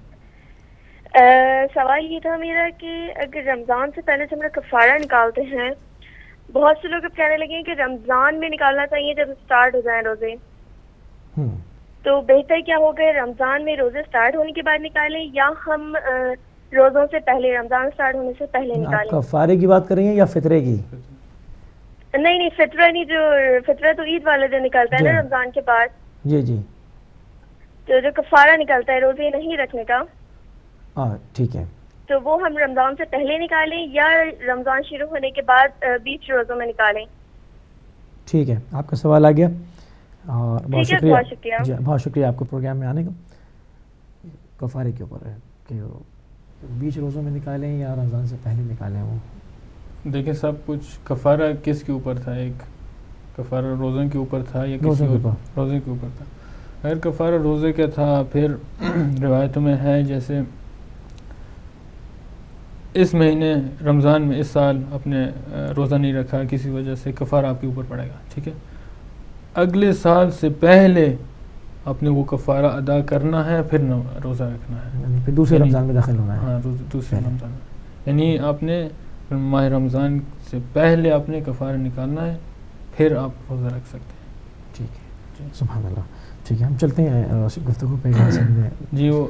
سوال یہ تھا میرا کہ اگر رمضان سے پہلے سے ہم لوگ کفارہ نکالتے ہیں، بہت سے لوگ اب کہنے لگے ہیں کہ رمضان میں نکالنا چاہیے جب اسٹارٹ ہو جائیں روزے. تو بہتر کیا ہوگا رمضان میں روزے سٹارٹ ہونے کے بعد نکالیں یا ہم روزوں سے پہلے رمضان سٹارٹ ہونے سے پہلے آپ نکالیں؟ کفارے کی بات کر رہی ہیں یا فطرے کی؟ نہیں فطرہ نہیں، جو فطرہ تو عید والے دن نکلتا ہے نا رمضان کے بعد. جی جی. تو جو کفارہ نکلتا ہے روزے نہیں رکھنے کا، ٹھیک ہے، تو وہ ہم رمضان سے پہلے نکالیں یا رمضان شروع ہونے کے بعد 20 روزوں میں نکالیں؟ ٹھیک ہے، آپ کا سوال آ گیا اور بہت شکریہ. بہت شکریہ. جی بہت شکریہ آپ کو پروگرام میں آنے کا. کفارے کے اوپر ہے کہ 20 روزوں میں نکالیں یا رمضان سے پہلے نکالیں. وہ دیکھیں سب کچھ کفارہ کس کے اوپر تھا، ایک کفارہ روزوں کے اوپر تھا یا کسی روزے کے اوپر تھا. اگر کفارہ روزے کا تھا پھر روایتوں میں ہے جیسے اس مہینے رمضان میں اس سال اپنے روزہ نہیں رکھا کسی وجہ سے، کفارہ آپ کے اوپر پڑے گا. ٹھیک ہے، اگلے سال سے پہلے اپنے وہ کفارہ ادا کرنا ہے، پھر روزہ رکھنا ہے، پھر دوسرے رمضان میں داخل ہونا ہے. ہاں دوسرے رمضان میں، یعنی آپ نے ماہ رمضان سے پہلے اپنے کفارہ نکالنا ہے، پھر آپ روزہ رکھ سکتے ہیں. ٹھیک ہے، سبحان اللہ. ٹھیک ہے، ہم چلتے ہیں گفتگو پہ. جی وہ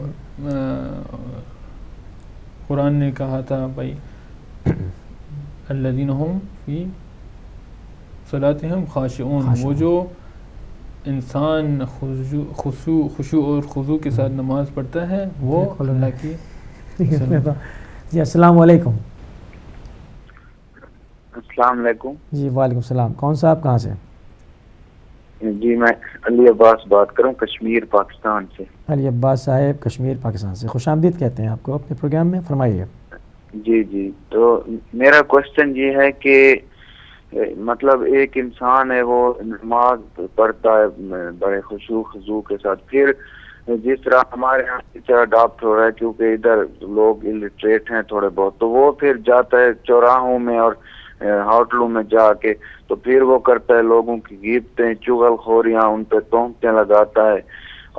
قرآن نے کہا تھا بھائی الذین هم فی صلاتہم خاشعون، وہ جو انسان خشوع اور خضوع کے ساتھ نماز پڑھتا ہے وہ اللہ کی. جی السلام علیکم. السلام علیکم. جی وعلیکم السلام. کون صاحب کہاں سے؟ جی میں علی عباس بات کروں کشمیر پاکستان سے. علی عباس صاحب کشمیر پاکستان سے، خوش آمدید کہتے ہیں آپ کو اپنے پروگرام میں. فرمائیے. جی تو میرا کوشچن یہ ہے کہ مطلب ایک انسان ہے وہ نماز پڑھتا ہے بڑے خشوع خضوع کے ساتھ، پھر جس طرح ہمارے یہاں ٹیچر اڈاپٹ ہو رہا ہے کیونکہ ادھر لوگ الٹریٹ ہیں تھوڑے بہت، تو وہ پھر جاتا ہے چوراہوں میں اور ہوٹلوں میں جا کے، تو پھر وہ کرتا ہے لوگوں کی غیبتیں چغل خوریاں، ان پہ تہمتیں لگاتا ہے،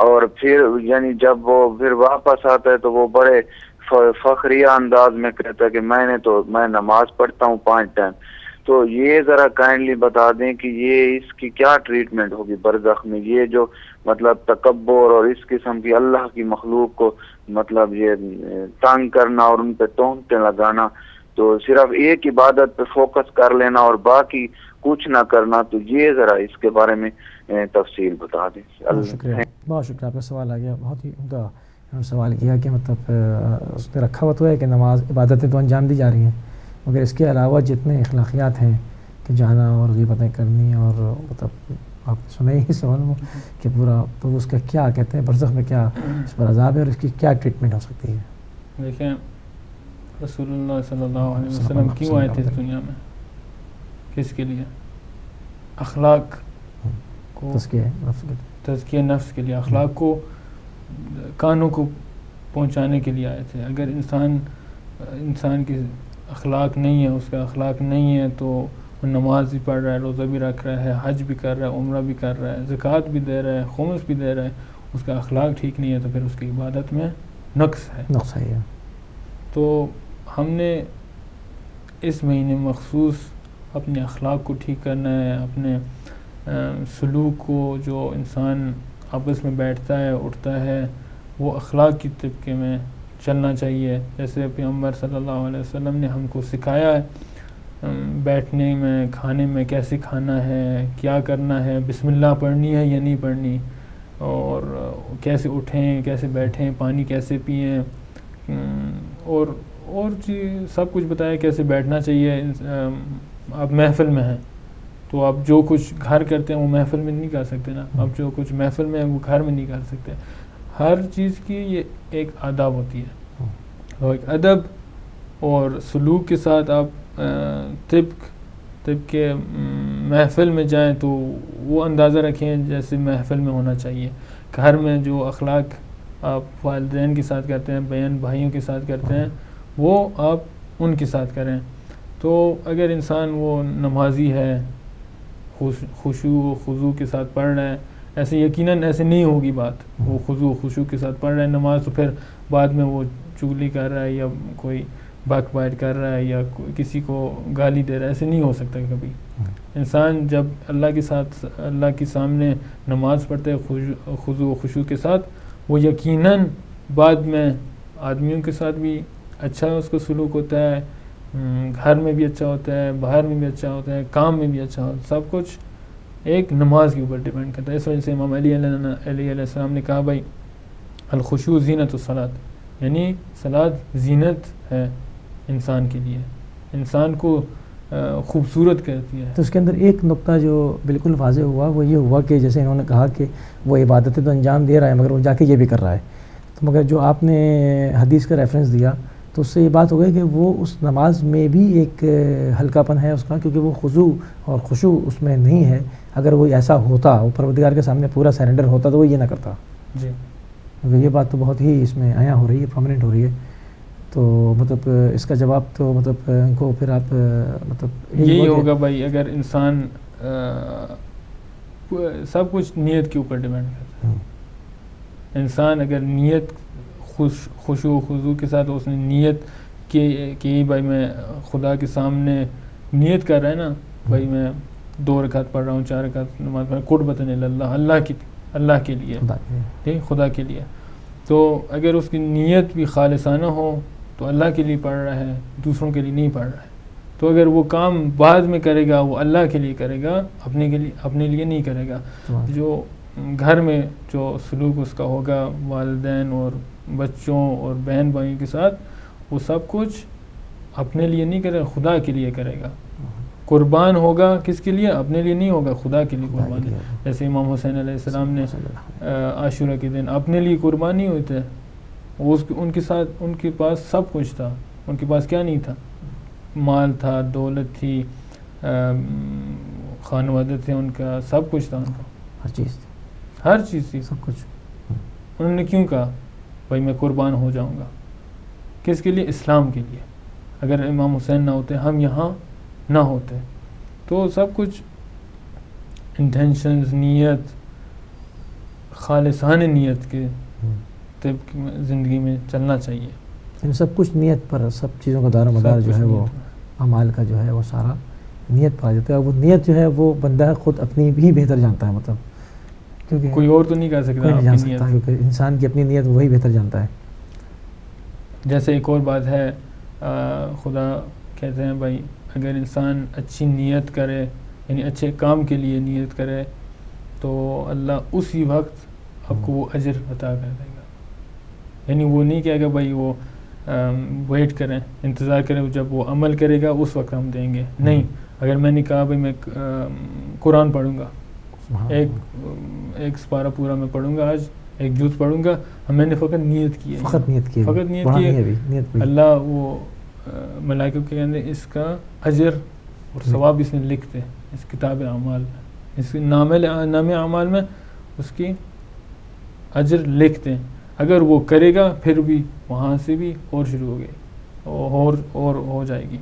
اور پھر یعنی جب وہ پھر واپس آتا ہے تو وہ بڑے فخریہ انداز میں کہتا ہے کہ میں نماز پڑھتا ہوں 5 ٹائم. تو یہ ذرا کائنڈلی بتا دیں کہ یہ اس کی کیا ٹریٹمنٹ ہوگی برزخ میں، یہ جو مطلب تکبر اور اس قسم کی اللہ کی مخلوق کو مطلب یہ تنگ کرنا اور ان پہ تہمتیں لگانا، تو صرف ایک عبادت پہ فوکس کر لینا اور باقی کچھ نہ کرنا، تو یہ ذرا اس کے بارے میں تفصیل بتا دیں. بہت شکریہ آپ کا سوال آ گیا. بہت ہی عمدہ سوال کیا کہ مطلب اس نے رکھا ہوا تو ہے کہ نماز عبادتیں تو انجام دی جا رہی ہیں، مگر اس کے علاوہ جتنے اخلاقیات ہیں کہ جانا اور غیبتیں کرنی، اور مطلب آپ نے سنا ہی سوال میں کہ پورا، تو اس کا کیا کہتے ہیں برزخ میں کیا اس پر عذاب ہے اور اس کی کیا ٹریٹمنٹ ہو سکتی ہے. دیکھیں رسول اللہ صلی اللہ علیہ وسلم کیوں آئے تھے اس دنیا میں؟ کس کے لیے؟ اخلاق کو، تزکیہ نفس کے لیے، اخلاق کو کانوں کو پہنچانے کے لیے آئے تھے. اگر انسان کی اخلاق نہیں ہے، اس کا اخلاق نہیں ہے، تو وہ نماز بھی پڑھ رہا ہے، روزہ بھی رکھ رہا ہے، حج بھی کر رہا ہے، عمرہ بھی کر رہا ہے، زکوٰۃ بھی دے رہا ہے، خمس بھی دے رہا ہے، اس کا اخلاق ٹھیک نہیں ہے تو پھر اس کی عبادت میں نقص ہے. تو ہم نے اس مہینے مخصوص اپنے اخلاق کو ٹھیک کرنا ہے، اپنے سلوک کو، جو انسان آپس میں بیٹھتا ہے اٹھتا ہے وہ اخلاق کی طریقے میں چلنا چاہیے. جیسے پیغمبر صلی اللہ علیہ وسلم نے ہم کو سکھایا ہے بیٹھنے میں، کھانے میں کیسے کھانا ہے، کیا کرنا ہے، بسم اللہ پڑھنی ہے یا نہیں پڑھنی، اور کیسے اٹھیں، کیسے بیٹھیں، پانی کیسے پئیں، اور چیز سب کچھ بتایا کیسے بیٹھنا چاہیے. آپ محفل میں ہیں تو آپ جو کچھ گھر کرتے ہیں وہ محفل میں نہیں کر سکتے نا، آپ جو کچھ محفل میں وہ گھر میں نہیں کر سکتے. ہر چیز کی یہ ایک آداب ہوتی ہے، اور ایک ادب اور سلوک کے ساتھ آپ طبق کے محفل میں جائیں تو وہ اندازہ رکھیں جیسے محفل میں ہونا چاہیے. گھر میں جو اخلاق آپ والدین کے ساتھ کرتے ہیں، بہن بھائیوں کے ساتھ کرتے ہیں، وہ آپ ان کے ساتھ کریں. تو اگر انسان وہ نمازی ہے، خشوع و خضوع کے ساتھ پڑھ رہے ہیں، ایسے یقیناً ایسے نہیں ہوگی بات، وہ خضوع و خشوع کے ساتھ پڑھ رہے ہیں نماز، تو پھر بعد میں وہ چغلی کر رہا ہے یا کوئی بیک بائٹ کر رہا ہے یا کسی کو گالی دے رہا ہے، ایسے نہیں ہو سکتا کبھی. انسان جب اللہ کے سامنے نماز پڑھتا ہے خضوع و خشوع کے ساتھ، وہ یقیناً بعد میں آدمیوں کے ساتھ بھی اچھا اس کا سلوک ہوتا ہے، گھر میں بھی اچھا ہوتا ہے، باہر میں بھی اچھا ہوتا ہے، کام میں بھی اچھا ہوتا ہے. سب کچھ ایک نماز کے اوپر ڈیپینڈ کرتا ہے. اس وجہ سے امام علیہ السلام نے کہا بھائی الخشوع زینت الصلاۃ، یعنی صلاۃ زینت ہے انسان کے لیے، انسان کو خوبصورت کرتی ہے. تو اس کے اندر ایک نقطہ جو بالکل واضح ہوا وہ یہ ہوا کہ جیسے انہوں نے کہا کہ وہ عبادتیں تو انجام دے رہا ہے مگر وہ جا کے یہ بھی کر رہا ہے، تو مگر جو آپ نے حدیث کا ریفرنس دیا تو اس سے یہ بات ہو گئی کہ وہ اس نماز میں بھی ایک ہلکا پن ہے اس کا، کیونکہ وہ خضوع اور خشوع اس میں نہیں ہے. اگر وہ ایسا ہوتا، وہ پروردگار کے سامنے پورا سرنڈر ہوتا تو وہ یہ نہ کرتا. جی یہ بات تو بہت ہی اس میں عیاں ہو رہی ہے، پرومیننٹ ہو رہی ہے. تو مطلب اس کا جواب تو مطلب ان کو پھر آپ مطلب یہی ہوگا بھائی، اگر انسان سب کچھ نیت کے اوپر ڈیپینڈ کرتا ہے. انسان اگر نیت خشوع و خضوع کے ساتھ اس نے نیت کہ بھائی میں خدا کے سامنے نیت کر رہا ہے نا، بھائی میں 2 رکعت پڑھ رہا ہوں، 4 رکعت نماز پڑھ، قربتاً اللہ کے لیے، ٹھیک، خدا کے لیے. تو اگر اس کی نیت بھی خالصانہ ہو تو اللہ کے لیے پڑھ رہا ہے، دوسروں کے لیے نہیں پڑھ رہا ہے. تو اگر وہ کام بعد میں کرے گا وہ اللہ کے لیے کرے گا، اپنے لیے نہیں کرے گا. جو گھر میں جو سلوک اس کا ہوگا والدین اور بچوں اور بہن بھائیوں کے ساتھ، وہ سب کچھ اپنے لیے نہیں کرے گا، خدا کے لیے کرے گا. قربان ہوگا کس کے لیے؟ اپنے لیے نہیں ہوگا، خدا کے لیے قربان ہے. جیسے امام حسین علیہ السلام نے عاشورہ کے دن اپنے لیے قربان نہیں ہوئے تھے، ان کے پاس سب کچھ تھا. ان کے پاس کیا نہیں تھا؟ مال تھا، دولت تھی، خانوادہ تھے، ان کا سب کچھ تھا، ان کا ہر چیز تھی، سب کچھ. انہوں نے کیوں کہا بھائی میں قربان ہو جاؤں گا؟ کس کے لیے؟ اسلام کے لیے. اگر امام حسین نہ ہوتے، ہم یہاں نہ ہوتے. تو سب کچھ انٹینشنز، نیت، خالصانہ نیت کے طب زندگی میں چلنا چاہیے. ان سب کچھ نیت پر، سب چیزوں کا دار و مدار جو ہے وہ اعمال کا جو ہے وہ سارا نیت پر آ جاتا ہے. وہ نیت جو ہے وہ بندہ خود اپنی بھی بہتر جانتا ہے، مطلب کیونکہ کوئی اور تو نہیں کہہ سکتا، نہیں جان سکتا، کیونکہ انسان کی اپنی نیت وہی بہتر جانتا ہے. جیسے ایک اور بات ہے، خدا کہتے ہیں بھائی اگر انسان اچھی نیت کرے، یعنی اچھے کام کے لیے نیت کرے، تو اللہ اسی وقت آپ کو وہ اجر عطا کر دے گا. یعنی وہ نہیں کہے گا بھائی وہ ویٹ کریں، انتظار کریں، جب وہ عمل کرے گا اس وقت ہم دیں گے. نہیں، اگر میں نے کہا بھائی میں قرآن پڑھوں گا، ایک سپارہ پورا میں پڑھوں گا، آج ایک جز پڑھوں گا، میں نے فقط نیت کی ہے، اللہ وہ ملائکہ کے کہتے ہیں اس کا اجر اور ثواب اس میں لکھتے ہیں، اس کتاب اعمال میں، اس نام اعمال میں اس کی اجر لکھتے ہیں. اگر وہ کرے گا پھر بھی وہاں سے بھی اور شروع ہو گئی اور ہو جائے گی.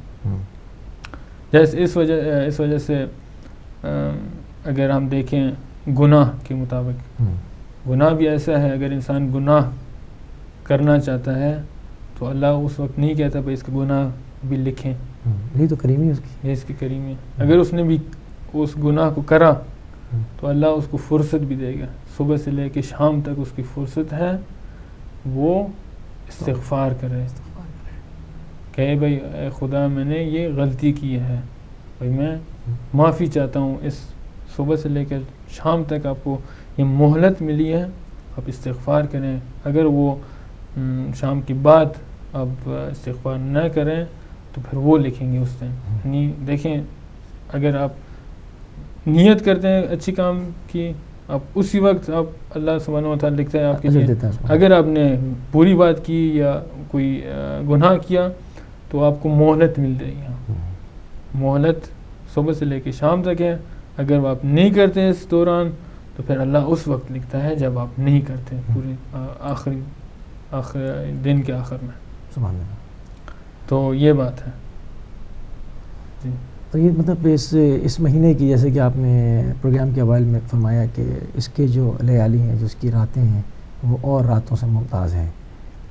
جیسے اس وجہ سے اگر ہم دیکھیں گناہ کے مطابق، گناہ بھی ایسا ہے، اگر انسان گناہ کرنا چاہتا ہے تو اللہ اس وقت نہیں کہتا بھائی اس کا گناہ بھی لکھیں، یہ تو کریمی اس کی، یہ اس کی کریمی ہے. اگر اس نے بھی اس گناہ کو کرا تو اللہ اس کو فرصت بھی دے گا. صبح سے لے کے شام تک اس کی فرصت ہے، وہ استغفار کرے، کہے بھائی اے خدا میں نے یہ غلطی کی ہے، بھائی میں معافی چاہتا ہوں. اس صبح سے لے کر شام تک آپ کو یہ مہلت ملی ہے، آپ استغفار کریں. اگر وہ شام کی بعد آپ استغفار نہ کریں تو پھر وہ لکھیں گے اس دن. یعنی دیکھیں، اگر آپ نیت کرتے ہیں اچھی کام کی، آپ اسی وقت آپ اللہ سبحانہ و تعالیٰ لکھتا ہے آپ کے لیے. اگر آپ نے بری بات کی یا کوئی گناہ کیا تو آپ کو مہلت مل جائے گی. مہلت صبح سے لے کے شام تک ہے. اگر آپ نہیں کرتے اس دوران تو پھر اللہ اس وقت لکھتا ہے جب آپ نہیں کرتے، پورے آخر دن کے آخر میں. سبحان اللہ. تو یہ بات ہے جی. تو یہ مطلب اس مہینے کی، جیسے کہ آپ نے پروگرام کے اوائل میں فرمایا کہ اس کے جو لیالی ہیں، جو اس کی راتیں ہیں وہ اور راتوں سے ممتاز ہیں.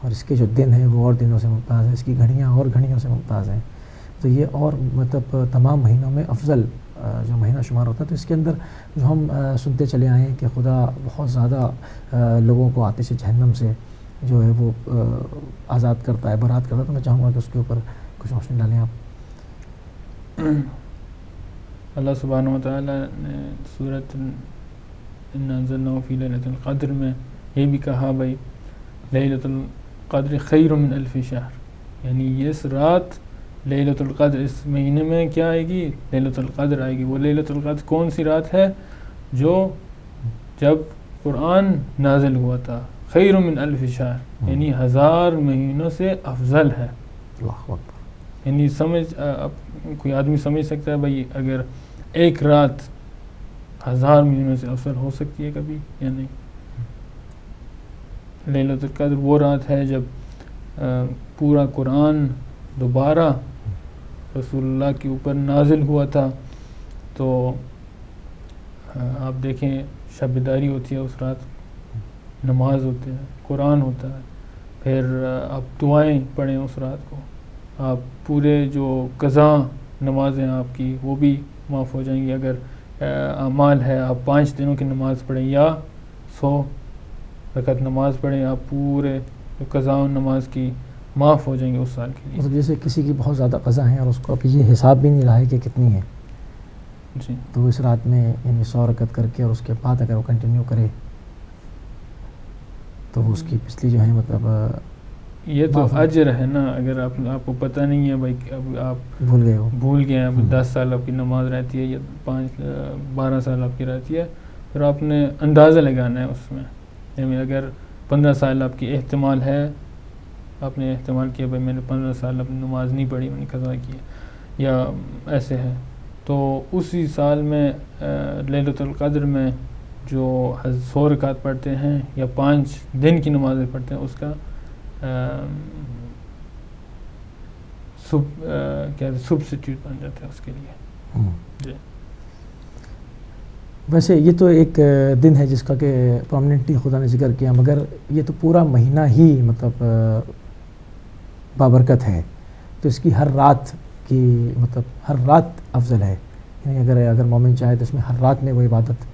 اور اس کے جو دن ہیں وہ اور دنوں سے ممتاز ہیں، اس کی گھڑیاں اور گھڑیوں سے ممتاز ہیں. تو یہ اور مطلب تمام مہینوں میں افضل جو مہینہ شمار ہوتا ہے. تو اس کے اندر جو ہم سنتے چلے آئے ہیں کہ خدا بہت زیادہ لوگوں کو آتش جہنم سے جو ہے وہ آزاد کرتا ہے، برات کرتا ہے. تو میں چاہوں گا کہ اس کے اوپر کچھ روشنی ڈالیں آپ. اللہ سبحانہ و تعالیٰ نے سورۃ انا انزلناہ فی لیلۃ القدر میں یہ بھی کہا بھائی لیلۃ القدر خیر من الف شہر، یعنی اس رات لیلۃ القدر اس مہینے میں کیا آئے گی؟ لیلۃ القدر آئے گی. وہ لیلۃ القدر کون سی رات ہے؟ جو جب قرآن نازل ہوا تھا. خیر من الف شہر یعنی 1000 مہینوں سے افضل ہے. اللہ اکبر. یعنی کوئی آدمی سمجھ سکتا ہے بھائی اگر ایک رات 1000 مہینوں سے افضل ہو سکتی ہے کبھی یا نہیں؟ لیلۃ القدر وہ رات ہے جب پورا قرآن دوبارہ رسول اللہ کے اوپر نازل ہوا تھا. تو آپ دیکھیں شب داری ہوتی ہے اس رات، نماز ہوتی ہے، قرآن ہوتا ہے، پھر آپ دعائیں پڑھیں اس رات کو. آپ پورے جو قضا نمازیں آپ کی وہ بھی معاف ہو جائیں گی. اگر اعمال ہے آپ 5 دنوں کی نماز پڑھیں یا 100 رکعت نماز پڑھیں، آپ پورے جو قضا نماز کی معاف ہو جائیں گے اس سال کے لیے. مطلب جیسے کسی کی بہت زیادہ قضا ہیں اور اس کو ابھی یہ حساب بھی نہیں رہا ہے کہ کتنی ہے، جی تو اس رات میں یعنی 100 رکعت کر کے اور اس کے بعد اگر وہ کنٹینیو کرے تو اس کی پچھلی جو ہے مطلب یہ تو اجر ہے نا. اگر آپ کو پتہ نہیں ہے بھائی اب آپ بھول گئے ہیں 10 سال آپ کی نماز رہتی ہے یا 12 سال آپ کی رہتی ہے، پھر آپ نے اندازہ لگانا ہے اس میں. یعنی اگر 15 سال آپ کی احتمال ہے، آپ نے احتمال کیا بھائی میں نے 15 سال اپنی نماز نہیں پڑھی، میں نے قضا کی یا ایسے ہے، تو اسی سال میں لیلۃ القدر میں جو 100 رکعت پڑھتے ہیں یا 5 دن کی نمازیں پڑھتے ہیں اس کا سبسٹیوٹ بن جاتا ہے اس کے لیے. جی ویسے یہ تو ایک دن ہے جس کا کہ پرماننٹلی خدا نے ذکر کیا، مگر یہ تو پورا مہینہ ہی مطلب بابرکت ہے. تو اس کی ہر رات کی مطلب ہر رات افضل ہے. یعنی اگر مومن چاہے تو اس میں ہر رات میں وہ عبادت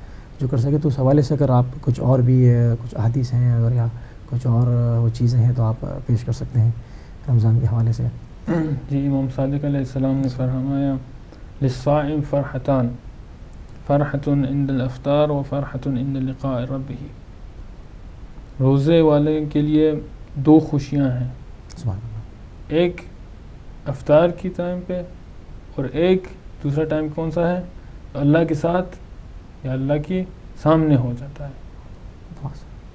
جو کر سکے. تو اس حوالے سے اگر آپ کچھ اور بھی کچھ احادیث ہیں اگر یا کچھ اور وہ چیزیں ہیں تو آپ پیش کر سکتے ہیں رمضان کے حوالے سے. جی امام صادق علیہ السلام نے فرمایا للصائم فرحتان، فرحۃ عند الافطار و فرحۃ عند لقاء ربہ. روزے والے کے لیے 2 خوشیاں ہیں، سبحان اللہ. ایک افطار کی ٹائم پہ اور ایک دوسرا ٹائم کون سا ہے؟ اللہ کے ساتھ یا اللہ کے سامنے ہو جاتا ہے.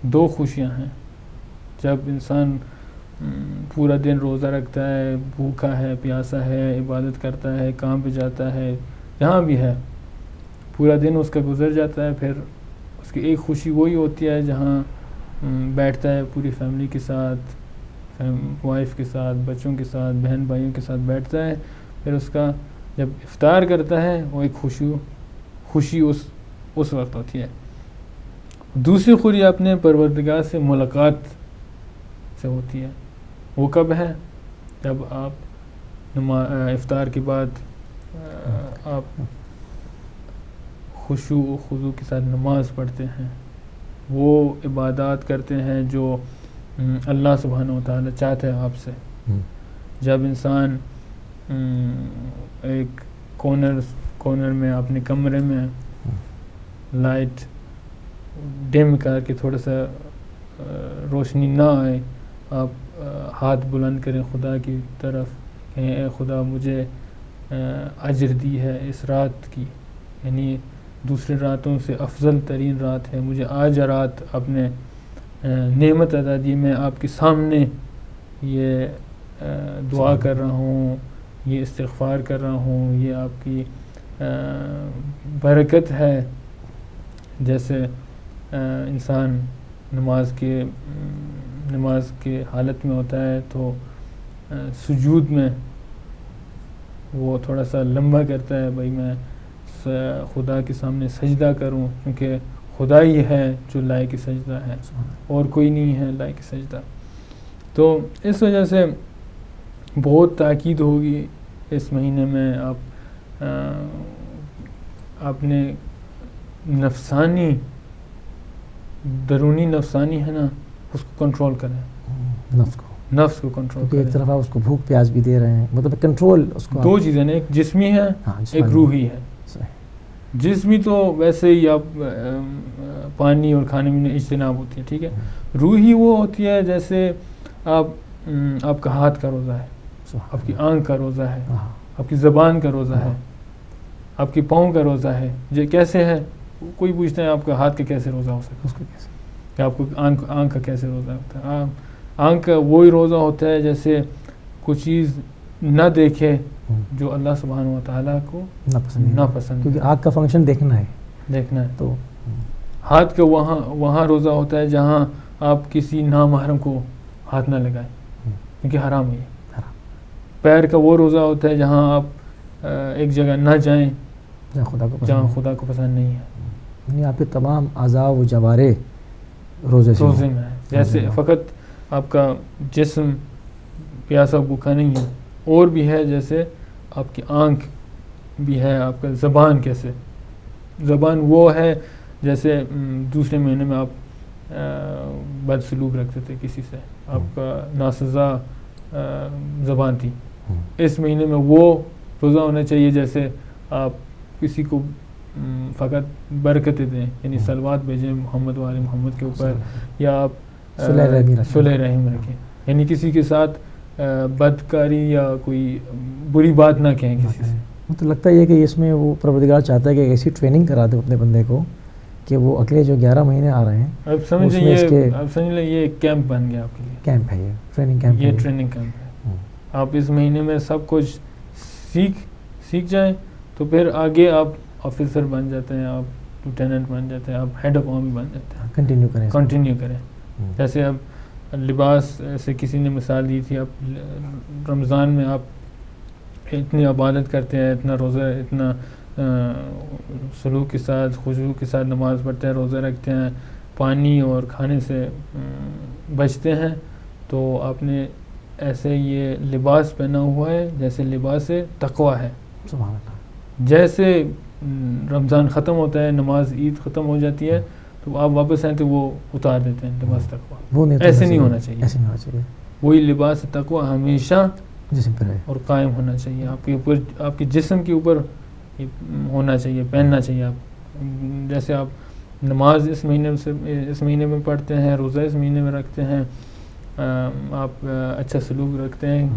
2 خوشیاں ہیں. جب انسان پورا دن روزہ رکھتا ہے، بھوکا ہے، پیاسا ہے، عبادت کرتا ہے، کام پہ جاتا ہے، جہاں بھی ہے، پورا دن اس کا گزر جاتا ہے، پھر اس کی ایک خوشی وہی ہوتی ہے جہاں بیٹھتا ہے پوری فیملی کے ساتھ، وائف کے ساتھ، بچوں کے ساتھ، بہن بھائیوں کے ساتھ بیٹھتا ہے. پھر اس کا جب افطار کرتا ہے وہ ایک خوشی اس وقت ہوتی ہے. دوسری خوشی اپنے پروردگار سے ملاقات سے ہوتی ہے. وہ کب ہے؟ جب آپ افطار کے بعد آپ خشوع و خضوع کے ساتھ نماز پڑھتے ہیں، وہ عبادات کرتے ہیں جو اللہ سبحانہ و تعالیٰ چاہتے ہیں آپ سے. جب انسان ایک کارنر میں اپنے کمرے میں لائٹ ڈم کر کے تھوڑا سا روشنی نہ آئے، آپ ہاتھ بلند کریں خدا کی طرف، کہیں اے خدا مجھے اجر دی ہے اس رات کی، یعنی دوسرے راتوں سے افضل ترین رات ہے، مجھے آج رات اپنے نعمت عطا دی، میں آپ کے سامنے یہ دعا کر رہا ہوں، یہ استغفار کر رہا ہوں، یہ آپ کی برکت ہے. جیسے انسان نماز کے حالت میں ہوتا ہے تو سجود میں وہ تھوڑا سا لمبا کرتا ہے، بھائی میں خدا کے سامنے سجدہ کروں، کیونکہ خدا ہی ہے جو لائق سجدہ ہے، اور کوئی نہیں ہے لائق سجدہ. تو اس وجہ سے بہت تاکید ہوگی اس مہینے میں آپ نے نفسانی درونی نفسانی ہے نا اس کو کنٹرول کریں، نفس کو کنٹرول کریں. ایک طرف آپ اس کو بھوک پیاس بھی دے رہے ہیں، مطلب کنٹرول اس کو دو چیزیں ہیں، ایک جسمی ہے ایک روحی ہے. جسمی تو ویسے ہی آپ پانی اور کھانے میں اجتناب ہوتی ہے، ٹھیک ہے. روحی وہ ہوتی ہے جیسے آپ کا ہاتھ کا روزہ ہے، آپ کی آنکھ کا روزہ ہے، آپ کی زبان کا روزہ ہے، آپ کی پاؤں کا روزہ ہے. یہ کیسے ہے؟ کوئی پوچھتا ہے آپ کا ہاتھ کا کیسے روزہ ہو سکتا ہے، کہ آپ کو آنکھ کا کیسے روزہ ہوتا ہے. آنکھ کا وہی روزہ ہوتا ہے جیسے کوئی چیز نہ دیکھے جو اللہ سبحانہ و تعالیٰ کو ناپسند، کیونکہ آنکھ کا فنکشن دیکھنا ہے. تو ہاتھ کا وہاں روزہ ہوتا ہے جہاں آپ کسی نامحرم کو ہاتھ نہ لگائیں کیونکہ حرام ہے. پیر کا وہ روزہ ہوتا ہے جہاں آپ ایک جگہ نہ جائیں جہاں خدا کو پسند نہیں ہے. یعنی آپ کے تمام اعضاء و جوارے روزے میں ہے. جیسے فقط آپ کا جسم پیاسا بھوکا نہیں ہے، اور بھی ہے، جیسے آپ کی آنکھ بھی ہے، آپ کا زبان کیسے، زبان وہ ہے جیسے دوسرے مہینے میں آپ بد سلوک رکھتے تھے کسی سے، آپ کا ناسزا زبان تھی. اس مہینے میں وہ روزہ ہونا چاہیے جیسے آپ کسی کو فقط برکتیں دیں، یعنی صلوات بھیجیں محمد و آل محمد کے اوپر، یا آپ صلح رحم رکھیں، یعنی کسی کے ساتھ بدکاری یا کوئی بری بات نہ کہیں کسی سے. مجھے لگتا ہے کہ اس میں وہ پروردگار چاہتا ہے کہ ایسی ٹریننگ کرا دے اپنے بندے کو کہ وہ اگلے جو 11 مہینے آ رہے ہیں اب سمجھ لیں یہ ایک کیمپ بن گیا آپ کے لیے. کیمپ ہے، یہ ٹریننگ کیمپ، یہ ٹریننگ کیمپ ہے. آپ اس مہینے میں سب کچھ سیکھ جائیں تو پھر آگے آپ آفیسر بن جاتے ہیں، آپ لیفٹیننٹ بن جاتے ہیں، آپ ہیڈ آف آرمی بن جاتے ہیں. کنٹینیو کریں. جیسے اب لباس سے کسی نے مثال دی تھی، اب رمضان میں آپ اتنی عبادت کرتے ہیں، اتنا روزہ، اتنا سلوک کے ساتھ خشوع کے ساتھ نماز پڑھتے ہیں، روزہ رکھتے ہیں، پانی اور کھانے سے بچتے ہیں، تو آپ نے ایسے یہ لباس پہنا ہوا ہے جیسے لباس تقویٰ ہے. سبحان اللہ. جیسے رمضان ختم ہوتا ہے، نماز عید ختم ہو جاتی ہے تو آپ واپس آئیں تو وہ اتار دیتے ہیں لباس تقویٰ. ایسے نہیں ہونا چاہیے. وہی لباس تقویٰ ہمیشہ جسم پر ہے اور قائم ہونا چاہیے، آپ کے اوپر، آپ کے جسم کے اوپر ہونا چاہیے، پہننا چاہیے. آپ جیسے آپ نماز اس مہینے میں پڑھتے ہیں، روزہ اس مہینے میں رکھتے ہیں، آپ اچھا سلوک رکھتے ہیں،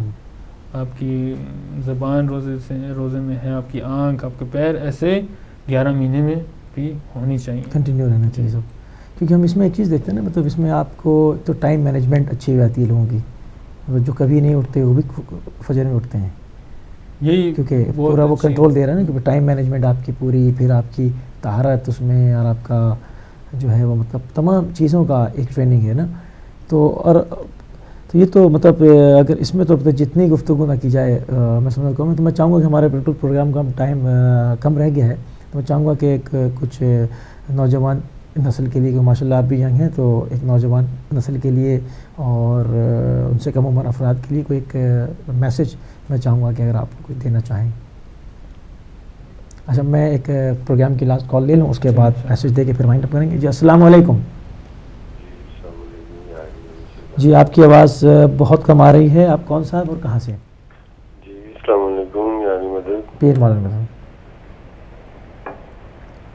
آپ کی زبان روزے میں ہے، آپ کی آنکھ، آپ کے پیر، ایسے 11 مہینے میں بھی ہونی چاہیے، کنٹینیو رہنا چاہیے سب. کیونکہ ہم اس میں ایک چیز دیکھتے ہیں نا، مطلب اس میں آپ کو تو ٹائم مینجمنٹ اچھی ہو جاتی ہے لوگوں کی، جو کبھی نہیں اٹھتے وہ بھی فجر میں اٹھتے ہیں، یہی کیونکہ پورا وہ کنٹرول دے رہا ہے نا کہ ٹائم مینجمنٹ آپ کی پوری، پھر آپ کی طہارت اس میں، اور آپ کا جو ہے وہ مطلب تمام چیزوں کا ایک ٹریننگ ہے نا. تو یہ تو مطلب اگر اس میں تو جتنی گفتگو نہ کی جائے میں سمجھتا ہوں، تو میں چاہوں گا کہ ہمارے بالکل پروگرام کا ٹائم کم رہ گیا ہے، تو میں چاہوں گا کہ ایک کچھ نوجوان نسل کے لیے، کہ ماشاء اللہ آپ بھی ینگ ہیں، تو ایک نوجوان نسل کے لیے اور ان سے کم عمر افراد کے لیے کوئی ایک میسج میں چاہوں گا کہ اگر آپ کوئی دینا چاہیں. اچھا، میں ایک پروگرام کی لاسٹ کال لے لوں، اس کے بعد میسج دے کے پھر وائنڈ اپ کریں گے. جی السلام علیکم. جی آپ کی آواز بہت کم آ رہی ہے، آپ کون صاحب اور کہاں سے؟ جی السلام علیکم، یعنی مدد پیر مولانا.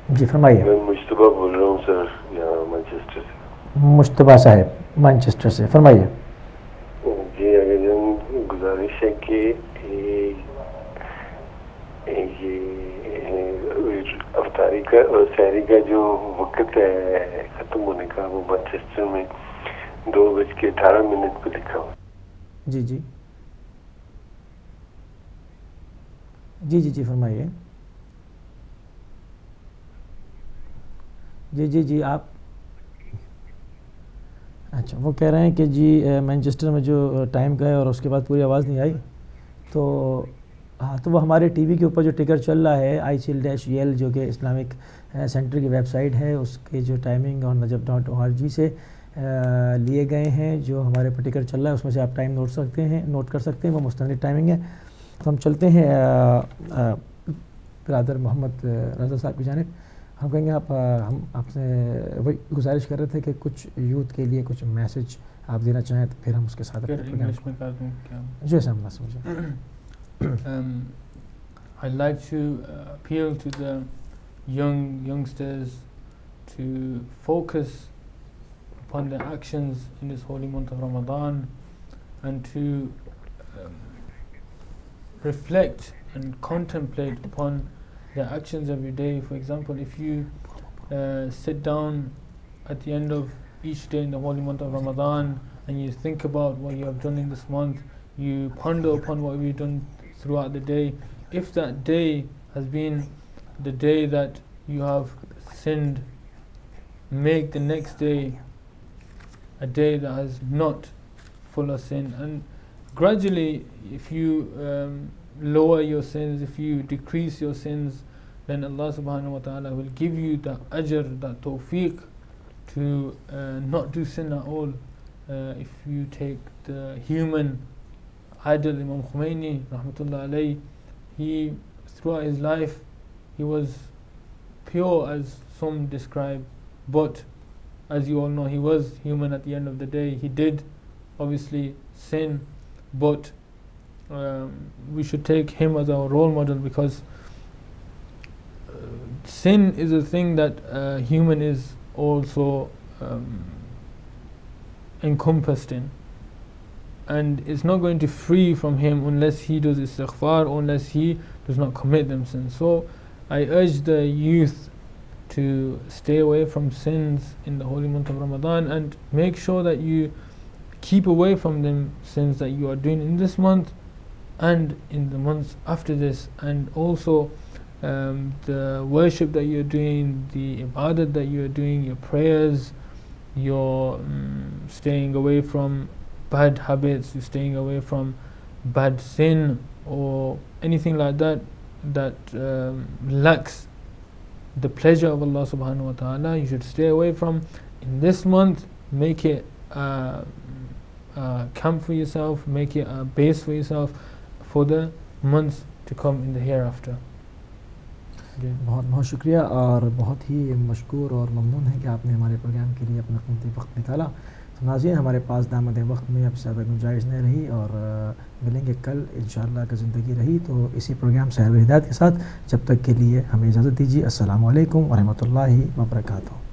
جی فرمائیے. میں مشتبہ بول رہا ہوں سر، یہاں مانچسٹر سے. مشتبہ صاحب مانچسٹر سے، فرمائیے. جی اگر گزارش ہے کہ افطاری کا اور سحری کا جو وقت ہے ختم ہونے کا، وہ مانچسٹر میں 2:18 پہ لکھا ہوا. جی جی جی جی جی فرمائیے. جی جی جی آپ اچھا، وہ کہہ رہے ہیں کہ جی مانچسٹر میں جو ٹائم کا ہے اور اس کے بعد پوری آواز نہیں آئی، تو ہاں، تو وہ ہمارے ٹی وی کے اوپر جو ٹکر چل رہا ہے ICL-EL جو کہ اسلامک سینٹر کی ویب سائٹ ہے، اس کی جو ٹائمنگ اور najaf.org سے لیے گئے ہیں جو ہمارے پرٹیکولر چل رہا ہے، اس میں سے آپ ٹائم نوٹ کر سکتے ہیں، وہ مستند ٹائمنگ ہے. تو ہم چلتے ہیں برادر محمد رضا صاحب کی جانب. ہم کہیں گے ہم آپ سے وہی گزارش کر رہے تھے کہ کچھ یوتھ کے لیے کچھ میسج آپ دینا چاہیں تو پھر ہم اس کے ساتھ انگلش میں کر دوں کیا؟ جی سر ہم سمجھیں. I'd like to appeal to the youngsters to focus upon their actions in this holy month of Ramadan and to reflect and contemplate upon their actions every day. For example, if you sit down at the end of each day in the holy month of Ramadan and you think about what you have done in this month, you ponder upon what you've done throughout the day. If that day has been the day that you have sinned, make the next day a day that is not full of sin. And gradually, if you lower your sins, if you decrease your sins, then Allah subhanahu wa ta'ala will give you the ajr, the tawfiq to not do sin at all. If you take the human idol Imam Khomeini rahmatullah alayhi, he throughout his life he was pure as some describe, but as you all know, he was human at the end of the day. He did obviously sin, but we should take him as our role model, because sin is a thing that human is also encompassed in, and it's not going to free from him unless he does istighfar, or unless he does not commit them sins. So I urge the youth to stay away from sins in the holy month of Ramadan, and make sure that you keep away from them sins that you are doing in this month and in the months after this. And also the worship that you're doing, the ibadat that you're doing, your prayers, you're staying away from bad habits, you're staying away from bad sin or anything like that that lacks the pleasure of Allah subhanahu wa ta'ala. You should stay away from in this month. Make it a camp for yourself, make it a base for yourself for the months to come in the hereafter. بہت بہت شکریہ اور بہت ہی مشکور اور ممنون ہے کہ آپ نے ہمارے پروگرام کے لیے اپنا قیمتی وقت نکالا. تو ناظرین، ہمارے پاس دامد وقت میں اب زیادہ گنجائش نہیں رہی، اور ملیں گے کل انشاءاللہ اگر زندگی رہی تو اسی پروگرام سحر ہدایت کے ساتھ. جب تک کے لیے ہمیں اجازت دیجیے. السلام علیکم ورحمۃ اللہ وبرکاتہ.